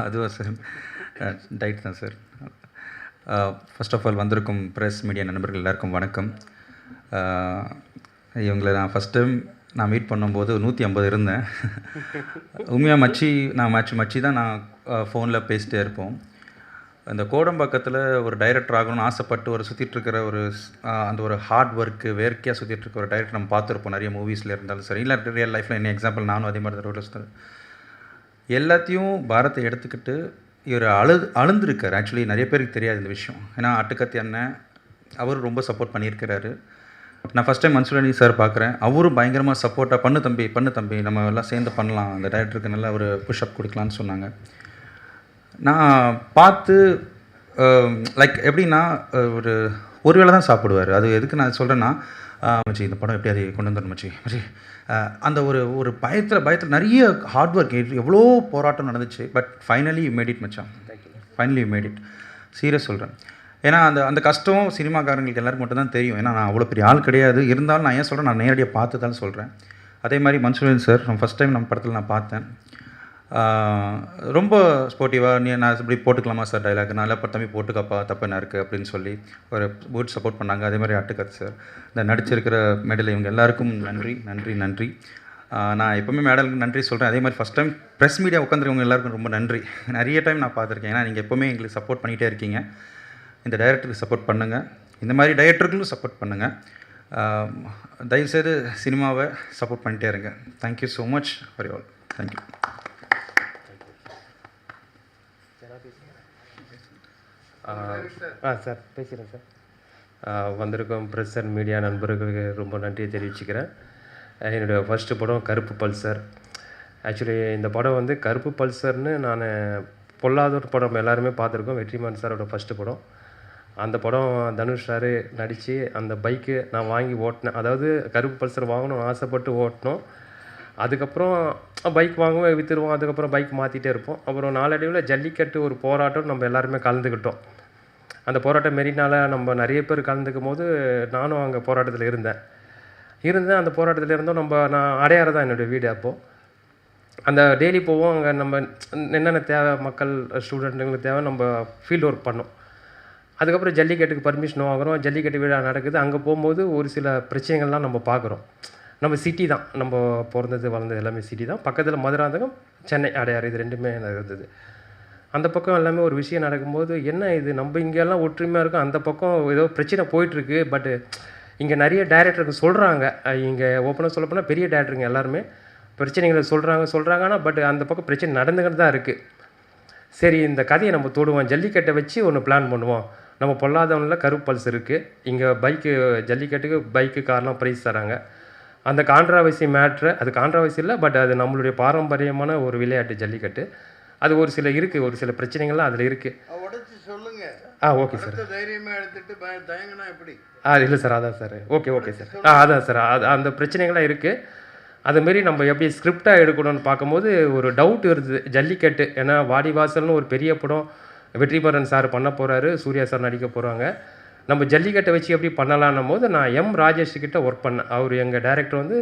அதுவா சார்? டைட் தான் சார். ஃபர்ஸ்ட் ஆஃப் ஆல் வந்திருக்கும் ப்ரெஸ் மீடியா நண்பர்கள் எல்லாருக்கும் வணக்கம். இவங்களை நான் ஃபஸ்ட் டைம் நான் மீட் பண்ணும்போது 150 இருந்தேன். உண்மையாக மச்சி தான் நான் ஃபோனில் பேசிட்டே இருப்போம். இந்த கோடம்பாக்கத்தில் ஒரு டைரக்டர் ஆகணும்னு ஆசைப்பட்டு ஒரு சுற்றிட்டுருக்கிற அந்த ஒரு ஹார்ட் ஒர்க்கு வேர்க்கையாக சுற்றிட்டுருக்க ஒரு டைரக்டர் நம்ம பார்த்துருப்போம் நிறைய மூவிஸில் இருந்தாலும் சரி, இல்லை ரியல் லைஃப்பில் என்ன எக்ஸாம்பிள் நானும் அதே மாதிரி ரோட்ஸ் எல்லாத்தையும் பாரத்தை எடுத்துக்கிட்டு இவர் அழுந்திருக்கார். ஆக்சுவலி நிறைய பேருக்கு தெரியாது இந்த விஷயம். ஏன்னா அட்டுக்கத்தி அண்ணன் அவர் ரொம்ப சப்போர்ட் பண்ணியிருக்கிறாரு. நான் first time Mansoor Ali sir பார்க்குறேன். அவரும் பயங்கரமாக சப்போர்ட்டாக பண்ணு தம்பி நம்ம எல்லாம் சேர்ந்து பண்ணலாம், அந்த டைரக்டருக்கு நல்லா ஒரு புஷ்அப் கொடுக்கலான்னு சொன்னாங்க. நான் பார்த்து லைக் எப்படின்னா ஒரு வேளை தான் சாப்பிடுவார். அது எதுக்கு நான் சொல்கிறேன்னா, மச்சி இந்த படம் எப்படி அதை கொண்டு வந்துடணும் மச்சி மச்சி அந்த ஒரு பயத்தில் நிறைய ஹார்ட் ஒர்க், எவ்வளோ போராட்டம் நடந்துச்சு. பட் ஃபைனலி மேட் இட் மச்சான், ஃபைனலி மேட் இட். சீரியஸ் சொல்கிறேன். ஏன்னா அந்த கஷ்டம் சினிமாக்காரங்களுக்கு எல்லாருக்கும் மட்டும்தான் தெரியும். ஏன்னா நான் அவ்வளோ பெரிய ஆள் கிடையாது. இருந்தாலும் நான் ஏன் சொல்கிறேன், நான் நேரடியாக பார்த்து தான் சொல்கிறேன். அதே மாதிரி மன்சூரியன் சார் ஃபஸ்ட் டைம் நம்ம படத்தில் நான் பார்த்தேன். ரொம்ப ஸ்போர்ட்டிவாக நான் இப்படி போட்டுக்கலாமா சார் டைலாக், நான் எல்லாம் தம்பி போட்டுக்கப்பா தப்பு என்ன இருக்குது அப்படின்னு சொல்லி ஒரு குட் சப்போர்ட் பண்ணாங்க. அதே மாதிரி அட்டுக்கத் சார், இந்த நடிச்சிருக்கிற மேடல், இவங்க எல்லாருக்கும் நன்றி நன்றி நன்றி. நான் எப்போவுமே மேடலுக்கு நன்றி சொல்கிறேன். அதே மாதிரி ஃபஸ்ட் டைம் ப்ரெஸ் மீடியா உட்காந்துருக்கவங்க எல்லாருக்கும் ரொம்ப நன்றி. நிறைய டைம் நான் பார்த்துருக்கேன். ஏன்னா நீங்கள் எப்போவுமே எங்களுக்கு சப்போர்ட் பண்ணிகிட்டே இருக்கீங்க. இந்த டைரக்டருக்கு சப்போர்ட் பண்ணுங்கள், இந்த மாதிரி டைரக்டருக்கும் சப்போர்ட் பண்ணுங்கள். தயவுசெய்து சினிமாவை சப்போர்ட் பண்ணிட்டே இருங்க. Thank you so much for you all. Thank you. Sir பேசுகிறேன் சார். வந்திருக்கோம் ப்ரெஸ் அண்ட் மீடியா நண்பர்களுக்கு ரொம்ப நன்றியை தெரிவிச்சுக்கிறேன். என்னுடைய ஃபஸ்ட்டு படம் கருப்பு பல்சர். ஆக்சுவலி இந்த படம் வந்து கருப்பு பல்சர்னு நான் பொல்லாதோர் படம் எல்லாருமே பார்த்துருக்கோம். வெற்றிமாறன் சாரோட ஃபஸ்ட்டு படம். அந்த படம் தனுஷ் சார் நடித்து அந்த பைக்கு நான் வாங்கி ஓட்டினேன். அதாவது கருப்பு பல்சர் வாங்கணும்னு ஆசைப்பட்டு ஓட்டினோம். அதுக்கப்புறம் பைக் வாங்குவோம், விற்றுருவோம். அதுக்கப்புறம் பைக் மாற்றிட்டே இருப்போம். அப்புறம் நாளடைவில் ஜல்லிக்கட்டு ஒரு போராட்டம் நம்ம எல்லாருமே கலந்துக்கிட்டோம். அந்த போராட்டம் மெரினால நம்ம நிறைய பேர் கலந்துக்கும் போது நானும் அங்கே போராட்டத்தில் இருந்தேன். அந்த போராட்டத்தில் இருந்தோம். நான் அடையாறு தான் என்னுடைய வீடு. அப்போது அந்த டெய்லி போவோம். அங்கே நம்ம என்னென்ன தேவை, மக்கள் ஸ்டூடெண்ட்டுங்களுக்கு தேவை, நம்ம ஃபீல்டு ஒர்க் பண்ணோம். அதுக்கப்புறம் ஜல்லிக்கட்டுக்கு பர்மிஷன் வாங்குகிறோம். ஜல்லிக்கட்டு விழா நடக்குது. அங்கே போகும்போது ஒரு சில பிரச்சனைகள்லாம் நம்ம பார்க்குறோம். நம்ம சிட்டி தான், நம்ம பிறந்தது வளர்ந்தது எல்லாமே சிட்டி தான். பக்கத்தில் மதுராந்தகம், சென்னை அடையாறு, இது ரெண்டுமே இருந்தது. அந்த பக்கம் எல்லாமே ஒரு விஷயம் நடக்கும்போது என்ன இது, நம்ம இங்கெல்லாம் ஒற்றுமையாக இருக்கும், அந்த பக்கம் ஏதோ பிரச்சனை போயிட்டுருக்கு. பட்டு இங்கே நிறைய டைரக்டருக்கு சொல்கிறாங்க. இங்கே ஓப்பனாக சொல்ல போனால் பெரிய டைரக்டருங்க எல்லாருமே பிரச்சனைகளை சொல்கிறாங்க. ஆனால் பட் அந்த பக்கம் பிரச்சனை நடந்துக்கிட்டு தான் இருக்குது. சரி, இந்த கதையை நம்ம தொடுவோம், ஜல்லிக்கட்டை வச்சு ஒன்று பிளான் பண்ணுவோம். நம்ம பொல்லாதவனில் கருப்பு பல்ஸ் இருக்குது. இங்கே பைக்கு ஜல்லிக்கட்டுக்கு பைக்கு கார்லாம் ப்ரைஸ் தராங்க. அந்த கான்ட்ராவர்சி மேட்ரு, அது கான்ட்ராவர்சி இல்லை, பட் அது நம்மளுடைய பாரம்பரியமான ஒரு விளையாட்டு ஜல்லிக்கட்டு. அது ஒரு சில இருக்குது, ஒரு சில பிரச்சனைகள்லாம் அதில் இருக்குது. உடச்சி சொல்லுங்க. Okay sir. தைரியமாக எடுத்துட்டு தயங்கினா எப்படி? இல்லை சார், அதான் சார். Okay sir. அதான் சார், அந்த பிரச்சனைகள்லாம் இருக்குது. அதுமாரி நம்ம எப்படி ஸ்கிரிப்டாக எடுக்கணும்னு பார்க்கும்போது ஒரு டவுட் வருது. ஜல்லிக்கட்டு ஏன்னா வாடிவாசல்னு ஒரு பெரிய படம் வெற்றிமாறன் சார் பண்ண போகிறாரு, சூர்யா சார் நடிக்க போகிறாங்க. நம்ம ஜல்லிக்கட்டை வச்சு எப்படி பண்ணலான்னும் போது நான் ராஜேஷ் கிட்ட ஒர்க் பண்ணேன். அவர் எங்கள் டைரக்டர் வந்து,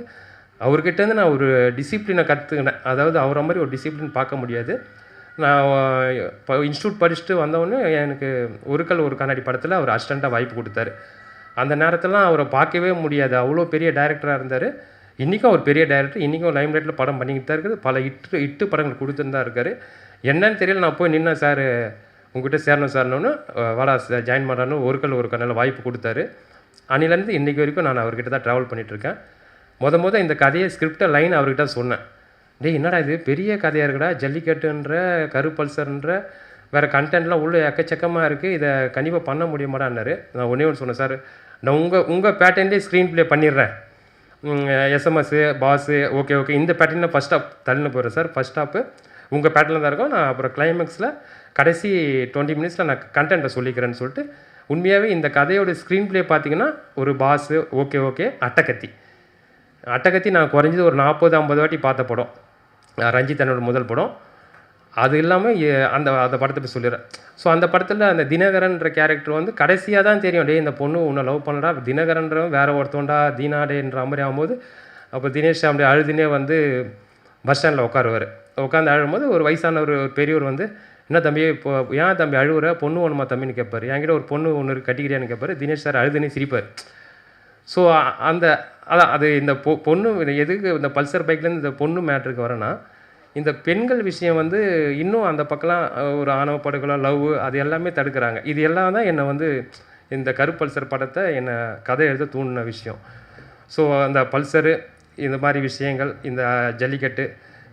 அவர்கிட்டேருந்து நான் ஒரு டிசிப்ளினை கற்றுக்கினேன். அதாவது அவரை மாதிரி ஒரு டிசிப்ளின் பார்க்க முடியாது. நான் இப்போ இன்ஸ்டியூட் படிச்சுட்டு வந்தவொடனே எனக்கு ஒரு கல் ஒரு கண்ணாடி படத்தில் அவர் அசிஸ்டண்ட்டாக வாய்ப்பு கொடுத்தாரு. அந்த நேரத்திலலாம் அவரை பார்க்கவே முடியாது, அவ்வளோ பெரிய டைரக்டராக இருந்தார். இன்றைக்கும் அவர் பெரிய டைரக்டர், இன்றைக்கும் லைம்லைட்டில் படம் பண்ணிக்கிட்டு தான் இருக்குது. பல இட்டு படங்கள் கொடுத்துட்டு தான் இருக்கார். என்னன்னு தெரியல, நான் போய் நின்னேன். சார் உங்ககிட்ட சேரணும் சார்னு, வாடா ஜாயின் பண்ணுறான்னு ஒரு கல் ஒரு கண்ணில் வாய்ப்பு கொடுத்தாரு. அன்னிலேருந்து இன்றைக்கி வரைக்கும் நான் அவர்கிட்ட தான் ட்ராவல் பண்ணிகிட்ருக்கேன். இந்த கதையை ஸ்கிரிப்டை லைன் அவர்கிட்ட சொன்னேன். என்னடா இது பெரிய கதையாக இருக்குடா, ஜல்லிக்கட்டுன்ற கருப்பல்சர்ன்ற வேறு கண்டென்ட்லாம் உள்ளே எக்கச்சக்கமாக இருக்குது, இதை கண்டிப்பாக பண்ண முடியுமாடான்னாரு. நான் ஒன்றே ஒன்று சொன்னேன், சார் நான் உங்கள் பேட்டர்ன்லேயே ஸ்க்ரீன் ப்ளே பண்ணிடுறேன். எஸ்எம்எஸ்ஸு பாஸு ஓகே இந்த பேட்டர்னில் ஃபஸ்ட் ஸ்டாப் தள்ளின்னு போகிறேன் சார். ஃபஸ்ட் ஸ்டாப்பு உங்கள் பேட்டர்னில் தான் இருக்கும். நான் அப்புறம் கிளைமேக்ஸில் கடைசி 20 மினிட்ஸில் நான் கண்டென்ட்டை சொல்லிக்கிறேன்னு சொல்லிட்டு, உண்மையாகவே இந்த கதையோட ஸ்க்ரீன் ப்ளே பார்த்தீங்கன்னா ஒரு பாஸு ஓகே அட்டகத்தி நான் குறைஞ்சது ஒரு 40-50 வாட்டி பார்த்த படம். ரஞ்சித் அண்ணனோட முதல் படம். அது இல்லாமல் அந்த படத்தை போய் சொல்லிடுறேன். ஸோ அந்த படத்தில் அந்த தினகரன்ற கேரக்டர் வந்து கடைசியாக தான் தெரியும், இந்த பொண்ணு உன்னை லவ் பண்ணடா, தினகரன்றவன் வேறு ஒருத்தோண்டா தீனாடேன்ற மாதிரி ஆகும்போது, அப்போ தினேஷ் அப்படி அழுதுனே வந்து பஸ் ஸ்டாண்டில் உட்காந்து அழும்போது ஒரு வயசான ஒரு பெரியவர் வந்து, என்ன தம்பி இப்போ ஏன் தம்பி அழுவுற, பொண்ணு ஒன்றுமா தம்பின்னு கேட்பார். என்கிட்ட ஒரு பொண்ணு ஒன்று கட்டிக்கிறியான்னு கேட்பார். தினேஷ் சார் அழுதுனே சிரிப்பார். ஸோ அது இந்த பொண்ணு எதுக்கு இந்த பல்சர் பைக்லேருந்து இந்த பொண்ணு மேட்ருக்கு வரேன்னா, இந்த பெண்கள் விஷயம் வந்து இன்னும் அந்த பக்கம்லாம் ஒரு ஆணவ படுகொலை லவ் அது எல்லாமே தடுக்கிறாங்க. இது எல்லாம் தான் என்னை வந்து இந்த கருப்பல்சர் படத்தை என்னை கதை எழுத தூண்டின விஷயம். ஸோ அந்த பல்சரு இந்த மாதிரி விஷயங்கள், இந்த ஜல்லிக்கட்டு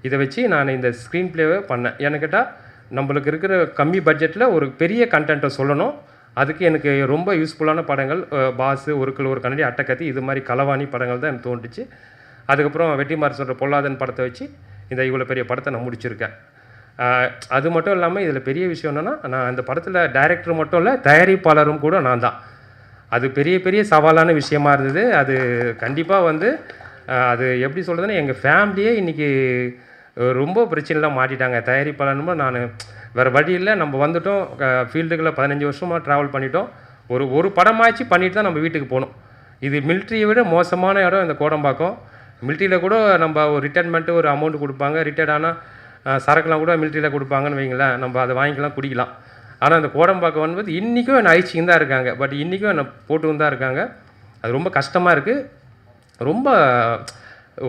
இதை வச்சு நான் இந்த ஸ்க்ரீன் ப்ளேவை பண்ணேன். ஏன்னு கேட்டால் நம்மளுக்கு இருக்கிற கம்மி பட்ஜெட்டில் ஒரு பெரிய கண்டென்ட்டை சொல்லணும். அதுக்கு எனக்கு ரொம்ப யூஸ்ஃபுல்லான படங்கள் பாஸு ஒரு கண்ணாடி அட்டக்கத்தி இது மாதிரி களவாணி படங்கள் தான் எனக்கு தோன்றுச்சு. அதுக்கப்புறம் வெற்றிமாறன் சொல்கிற பொல்லாதன் படத்தை வச்சு இந்த இவ்வளோ பெரிய படத்தை நான் முடிச்சிருக்கேன். அது மட்டும் இல்லாமல் இதில் பெரிய விஷயம் என்னென்னா, நான் அந்த படத்தில் டைரக்டர் மட்டும் இல்லை, தயாரிப்பாளரும் கூட நான் தான். அது பெரிய பெரிய சவாலான விஷயமா இருந்தது. அது கண்டிப்பாக வந்து அது எப்படி சொல்கிறதுன்னா, எங்கள் ஃபேமிலியே இன்றைக்கி ரொம்ப பிரச்சனைலாம் மாட்டிட்டாங்க. தயாரிப்பாளர்னு நான் வேறு வழி இல்லை, நம்ம வந்துட்டோம் ஃபீல்டுக்குள்ளே 15 வருஷமாக ட்ராவல் பண்ணிட்டோம். ஒரு படமாச்சு பண்ணிட்டு தான் நம்ம வீட்டுக்கு போகணும். இது மிலிட்ரியை விட மோசமான இடம் இந்த கோடம்பாக்கம். மிலிட்ரியில் கூட நம்ம ஒரு ரிட்டைர்மெண்ட்டு ஒரு அமௌண்ட் கொடுப்பாங்க, ரிட்டையர்ட் ஆனால் சரக்குலாம் கூட மிலிட்ரியில் கொடுப்பாங்கன்னு வைங்களேன், நம்ம அதை வாங்கிக்கலாம், குடிக்கலாம். ஆனால் அந்த கோடம்பாக்கம் வந்து இன்றைக்கும் என்னை அழிச்சின்னு தான் இருக்காங்க. பட் இன்றைக்கும் என்னை போட்டு தான் இருக்காங்க. அது ரொம்ப கஷ்டமாக இருக்குது. ரொம்ப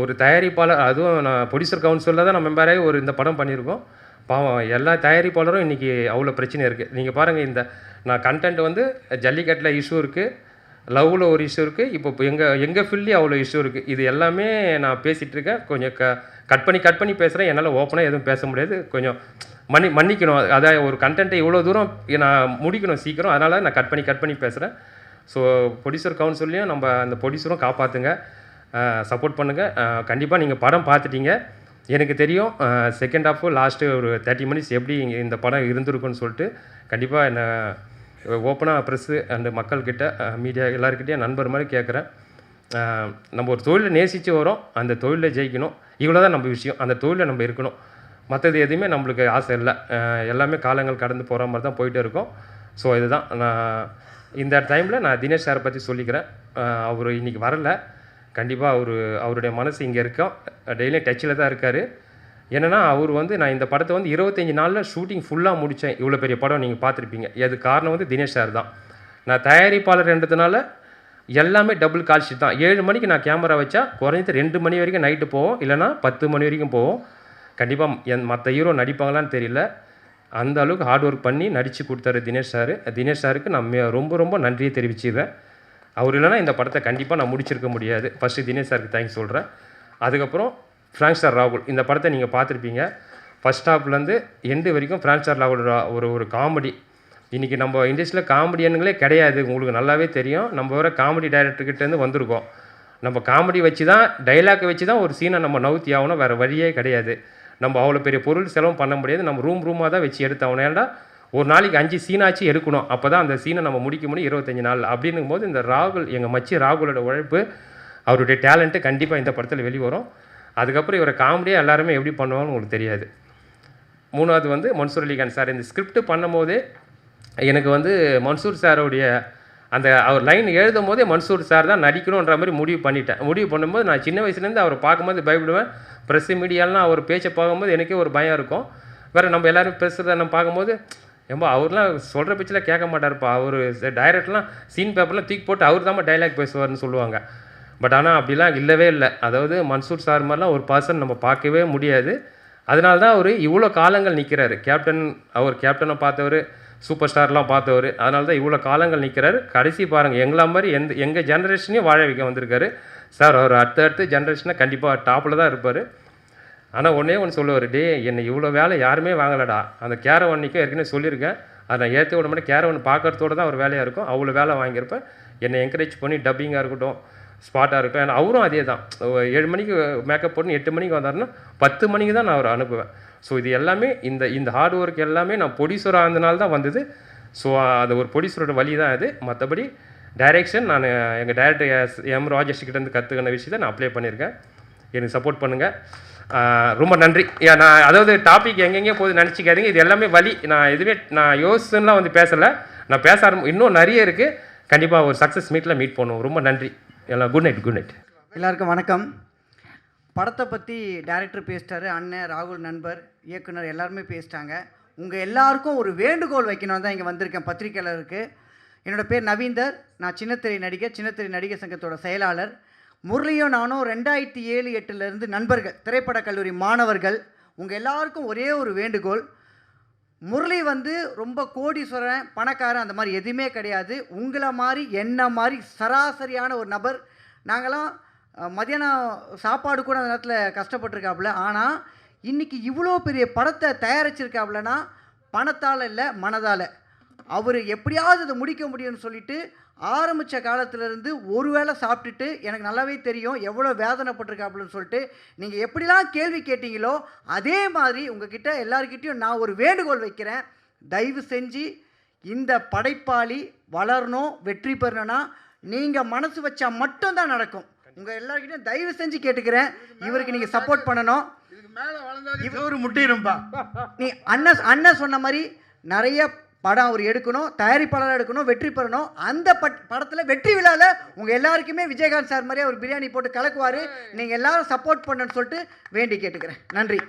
ஒரு தயாரிப்பாளர், அதுவும் நான் ப்ரொடியூசர் கவுன்சிலில் தான் நான் மெம்பராகி இந்த படம் பண்ணியிருக்கோம். பாவம் எல்லா தயாரிப்பாளரும் இன்றைக்கி அவ்வளோ பிரச்சனை இருக்குது. நீங்கள் பாருங்கள், நான் கண்டென்ட் வந்து ஜல்லிக்கட்டில் இஷ்யூ இருக்குது, லவ்வில் ஒரு இஷ்யூ இருக்குது, இப்போ எங்கள் ஃபீல்ட்லேயும் அவ்வளோ இஷ்யூ இருக்குது. இது எல்லாமே நான் பேசிகிட்டு இருக்கேன். கொஞ்சம் கட் பண்ணி பேசுகிறேன். என்னால் ஓப்பனாக எதுவும் பேச முடியாது. கொஞ்சம் மன்னிக்கணும். அதான் ஒரு கண்டென்ட்டை இவ்வளோ தூரம் நான் முடிக்கணும் சீக்கிரம், அதனால் நான் கட் பண்ணி பேசுகிறேன். ஸோ ப்ரொடியூசர் கவுன்சிலையும் நம்ம அந்த ப்ரொடியூசரும் காப்பாற்றுங்க, சப்போர்ட் பண்ணுங்கள். கண்டிப்பாக நீங்கள் படம் பார்த்துட்டீங்க, எனக்கு தெரியும். செகண்ட் ஹாஃபு லாஸ்ட்டு ஒரு 30 மினிட்ஸ் எப்படி இந்த படம் இருந்திருக்குன்னு சொல்லிட்டு கண்டிப்பாக என்னை ஓப்பனாக ப்ரெஸ்ஸு அண்டு மக்கள்கிட்ட, மீடியா எல்லாருக்கிட்டையும் நண்பர் மாதிரி கேட்குறேன். நம்ம ஒரு தொழிலை நேசித்து வரோம், அந்த தொழிலில் ஜெயிக்கணும். இவ்வளோ தான் நம்ம விஷயம். அந்த தொழிலில் நம்ம இருக்கணும். மற்றது எதுவுமே நம்மளுக்கு ஆசை இல்லை. எல்லாமே காலங்கள் கடந்து போகிற மாதிரி தான் போயிட்டே இருக்கோம். ஸோ இதுதான் நான் இந்த டைமில் நான் தினேஷ் சாரை பற்றி சொல்லிக்கிறேன். அவர் இன்றைக்கி வரல. கண்டிப்பாக அவருடைய மனசு இங்கே இருக்கோம். டெய்லியும் டச்சில் தான் இருக்கார். என்னென்னா அவர் வந்து நான் இந்த படத்தை வந்து 25 நாளில் ஷூட்டிங் ஃபுல்லாக முடித்தேன். இவ்வளோ பெரிய படம் நீங்கள் பார்த்துருப்பீங்க. அது காரணம் வந்து தினேஷ் சார் தான். நான் தயாரிப்பாளர்ன்றதுனால எல்லாமே டபுள் கால் ஷீட் தான். 7 மணிக்கு நான் கேமரா வச்சா குறைஞ்சது 2 மணி வரைக்கும் நைட்டு போவோம், இல்லைனா 10 மணி வரைக்கும் போவோம். கண்டிப்பாக மற்ற ஹீரோ நடிப்பாங்களான்னு தெரியல, அந்த அளவுக்கு ஹார்ட் ஒர்க் பண்ணி நடித்து கொடுத்தாரு தினேஷ் சார். தினேஷ் சாருக்கு நான் ரொம்ப நன்றியை தெரிவிச்சுக்கிறேன். அவர் இல்லைனா இந்த படத்தை கண்டிப்பாக நான் முடிச்சிருக்க முடியாது. ஃபஸ்ட்டு தினேஷ் சாருக்கு தேங்க்ஸ் சொல்கிறேன். அதுக்கப்புறம் ஃப்ராங்க் ஸ்டார் ராகுல், இந்த படத்தை நீங்கள் பார்த்துருப்பீங்க. ஃபஸ்ட் ஹாஃப்லேருந்து எண்டு வரைக்கும் ஃப்ராங்க் ஸ்டார் ராகுல் ஒரு காமெடி. இன்றைக்கி நம்ம இண்டஸ்ட்ரியில் காமெடியனுங்களே கிடையாது, உங்களுக்கு நல்லாவே தெரியும். நம்ம வேறு காமெடி டைரக்டர்கிட்டேருந்து வந்திருக்கோம். நம்ம காமெடி வச்சு தான், டைலாக்கை வச்சு தான் ஒரு சீனை நம்ம நவுத்தி ஆகணும், வேறு வழியே கிடையாது. நம்ம அவ்வளோ பெரிய பொருள் செலவும் பண்ண முடியாது. நம்ம ரூமாக தான் வச்சு எடுத்தாகணும். ஏன்னா ஒரு நாளைக்கு 5 சீனாச்சு எடுக்கணும். அப்போ தான் அந்த சீனை நம்ம முடிக்க முடியும் 25 நாளில். அப்படின்னும் போது இந்த ராகுல், எங்கள் மச்சி ராகுலோட உழைப்பு, அவருடைய டேலண்ட்டு கண்டிப்பாக இந்த படத்தில் வெளிவரும். அதுக்கப்புறம் இவரை காமெடியாக எல்லாருமே எப்படி பண்ணுவாங்கன்னு உங்களுக்கு தெரியாது. 3வது வந்து மன்சூர் அலிகான் சார். இந்த ஸ்கிரிப்ட் பண்ணும்போதே எனக்கு வந்து மன்சூர் சாரோடைய அந்த அவர் லைன் எழுதும் போதே மன்சூர் சார் தான் நடிக்கணுன்ற மாதிரி முடிவு பண்ணிட்டேன். முடிவு பண்ணும்போது நான் சின்ன வயசுலேருந்து அவரை பார்க்கும்போது பயப்படுவேன். ப்ரெஸ்ஸு மீடியாலாம் அவர் பேச்சை பார்க்கும்போது எனக்கே ஒரு பயம் இருக்கும். வேறு நம்ம எல்லோரும் பேசுகிறத நம்ம பார்க்கும்போது ஏம்பா அவர்லாம் சொல்கிற பேச்சில் கேட்க மாட்டார்ப்பா, அவர் டைரக்ட்லாம் சீன் பேப்பர்லாம் தூக்கி போட்டு அவர் தான் டைலாக் பேசுவார்னு சொல்லுவாங்க. பட் ஆனால் அப்படிலாம் இல்லவே இல்லை. அதாவது மன்சூர் சார் மாதிரிலாம் ஒரு பர்சன் நம்ம பார்க்கவே முடியாது. அதனால தான் அவர் இவ்வளோ காலங்கள் நிற்கிறாரு. அவர் கேப்டனை பார்த்தவர், சூப்பர் ஸ்டார்லாம் பார்த்தவர். அதனால தான் இவ்வளோ காலங்கள் நிற்கிறாரு. கடைசி பாருங்கள், எங்களா மாதிரி எங்கள் ஜென்ரேஷனையும் வாழ வைக்க வந்திருக்காரு சார். அவர் அடுத்த ஜென்ரேஷனை கண்டிப்பாக டாப்பில் தான் இருப்பார். ஆனால் ஒன்றே ஒன்று சொல்லுவார், டே என்னை இவ்வளோ வேலை யாருமே வாங்கலடா. அந்த கேரவன்னிக்கும் ஏற்கனவே சொல்லியிருக்கேன், அதை நான் ஏற்ற விட மாட்டேன். கேரவன் பார்க்கறதோடு தான் அவர் வேலையாக இருக்கும். அவ்வளோ வேலை வாங்கியிருப்பேன். என்னை என்கரேஜ் பண்ணி டப்பிங்காக இருக்கட்டும், ஸ்பாட்டாக இருக்கட்டும். ஏன்னா அவரும் அதே தான். 7 மணிக்கு மேக்கப் போட்டு 8 மணிக்கு வந்தாருன்னா 10 மணிக்கு தான் நான் அவரை அனுப்புவேன். ஸோ இது எல்லாமே இந்த ஹார்ட் ஒர்க் எல்லாமே நான் ப்ரொடியூசராக இருந்தனால தான் வந்தது. ஸோ அது ஒரு ப்ரொடியூசரோட வழி தான் அது. மற்றபடி டைரெக்ஷன் நான் எங்கள் டைரக்டர் எம் ராஜேஷ்கிட்டேருந்து கற்றுக்கின விஷயத்தை நான் அப்ளை பண்ணியிருக்கேன். எனக்கு சப்போர்ட் பண்ணுங்கள். ரொம்ப நன்றி. நான் அதாவது டாபிக் எங்கெங்கே போகுது நினச்சிக்காதீங்க. இது எல்லாமே வழி. நான் எதுவுமே நான் யோசிச்சுலாம் வந்து பேசலை. நான் பேச இன்னும் நிறைய இருக்குது. கண்டிப்பாக ஒரு சக்ஸஸ் மீட்டில் மீட் பண்ணுவோம். ரொம்ப நன்றி எல்லாம். Good night. எல்லாருக்கும் வணக்கம். படத்தை பற்றி டைரக்டர் பேசிட்டாரு, அண்ணன் ராகுல் நண்பர் இயக்குனர் எல்லாருமே பேசிட்டாங்க. உங்கள் எல்லாருக்கும் ஒரு வேண்டுகோள் வைக்கணும் தான் இங்கே வந்திருக்கேன் பத்திரிக்கையாளருக்கு. என்னோடய பேர் நவீந்தர். நான் சின்னத்திரை நடிகர் சங்கத்தோட செயலாளர். முரளியும் நானும் 2007-08 நண்பர்கள், திரைப்பட கல்லூரி மாணவர்கள். உங்கள் எல்லாருக்கும் ஒரே ஒரு வேண்டுகோள். முரளி வந்து ரொம்ப கோடீஸ்வரன், பணக்காரன் அந்த மாதிரி எதுவுமே கிடையாது. உங்களை மாதிரி என்ன மாதிரி சராசரியான ஒரு நபர். நாங்களாம் மதியானம் சாப்பாடு கூட அந்த நேரத்தில் கஷ்டப்பட்டுருக்காப்புல. ஆனால் இன்றைக்கி இவ்வளோ பெரிய படத்தை தயாரிச்சிருக்காப்புலனா பணத்தால் இல்லை, மனதால். அவர் எப்படியாவது இதை முடிக்க முடியும்னு சொல்லிட்டு ஆரம்பித்த காலத்திலேருந்து ஒரு வேளை சாப்பிட்டுட்டு எனக்கு நல்லாவே தெரியும் எவ்வளோ வேதனைப்பட்டிருக்காப்புலன்னு சொல்லிட்டு நீங்கள் எப்படிலாம் கேள்வி கேட்டீங்களோ அதே மாதிரி உங்ககிட்ட எல்லாருக்கிட்டையும் நான் ஒரு வேண்டுகோள் வைக்கிறேன். தயவு செஞ்சு இந்த படைப்பாளி வளரணும், வெற்றி பெறணும்னா நீங்கள் மனசு வச்சா மட்டும்தான் நடக்கும். உங்கள் எல்லாருக்கிட்டையும் தயவு செஞ்சு கேட்டுக்கிறேன், இவருக்கு நீங்கள் சப்போர்ட் பண்ணணும். இவர் முட்டிடும்பா. நீ அண்ணன் சொன்ன மாதிரி நிறைய படம் அவர் எடுக்கணும், தயாரிப்பாளராக எடுக்கணும், வெற்றி பெறணும். அந்த படத்தில் வெற்றி விழாவில் உங்கள் எல்லாருக்குமே விஜயகாந்த் சார் மாதிரி அவர் பிரியாணி போட்டு கலக்குவார். நீங்கள் எல்லாரும் சப்போர்ட் பண்ணணும்னு சொல்லிட்டு வேண்டி கேட்டுக்கிறேன். நன்றி.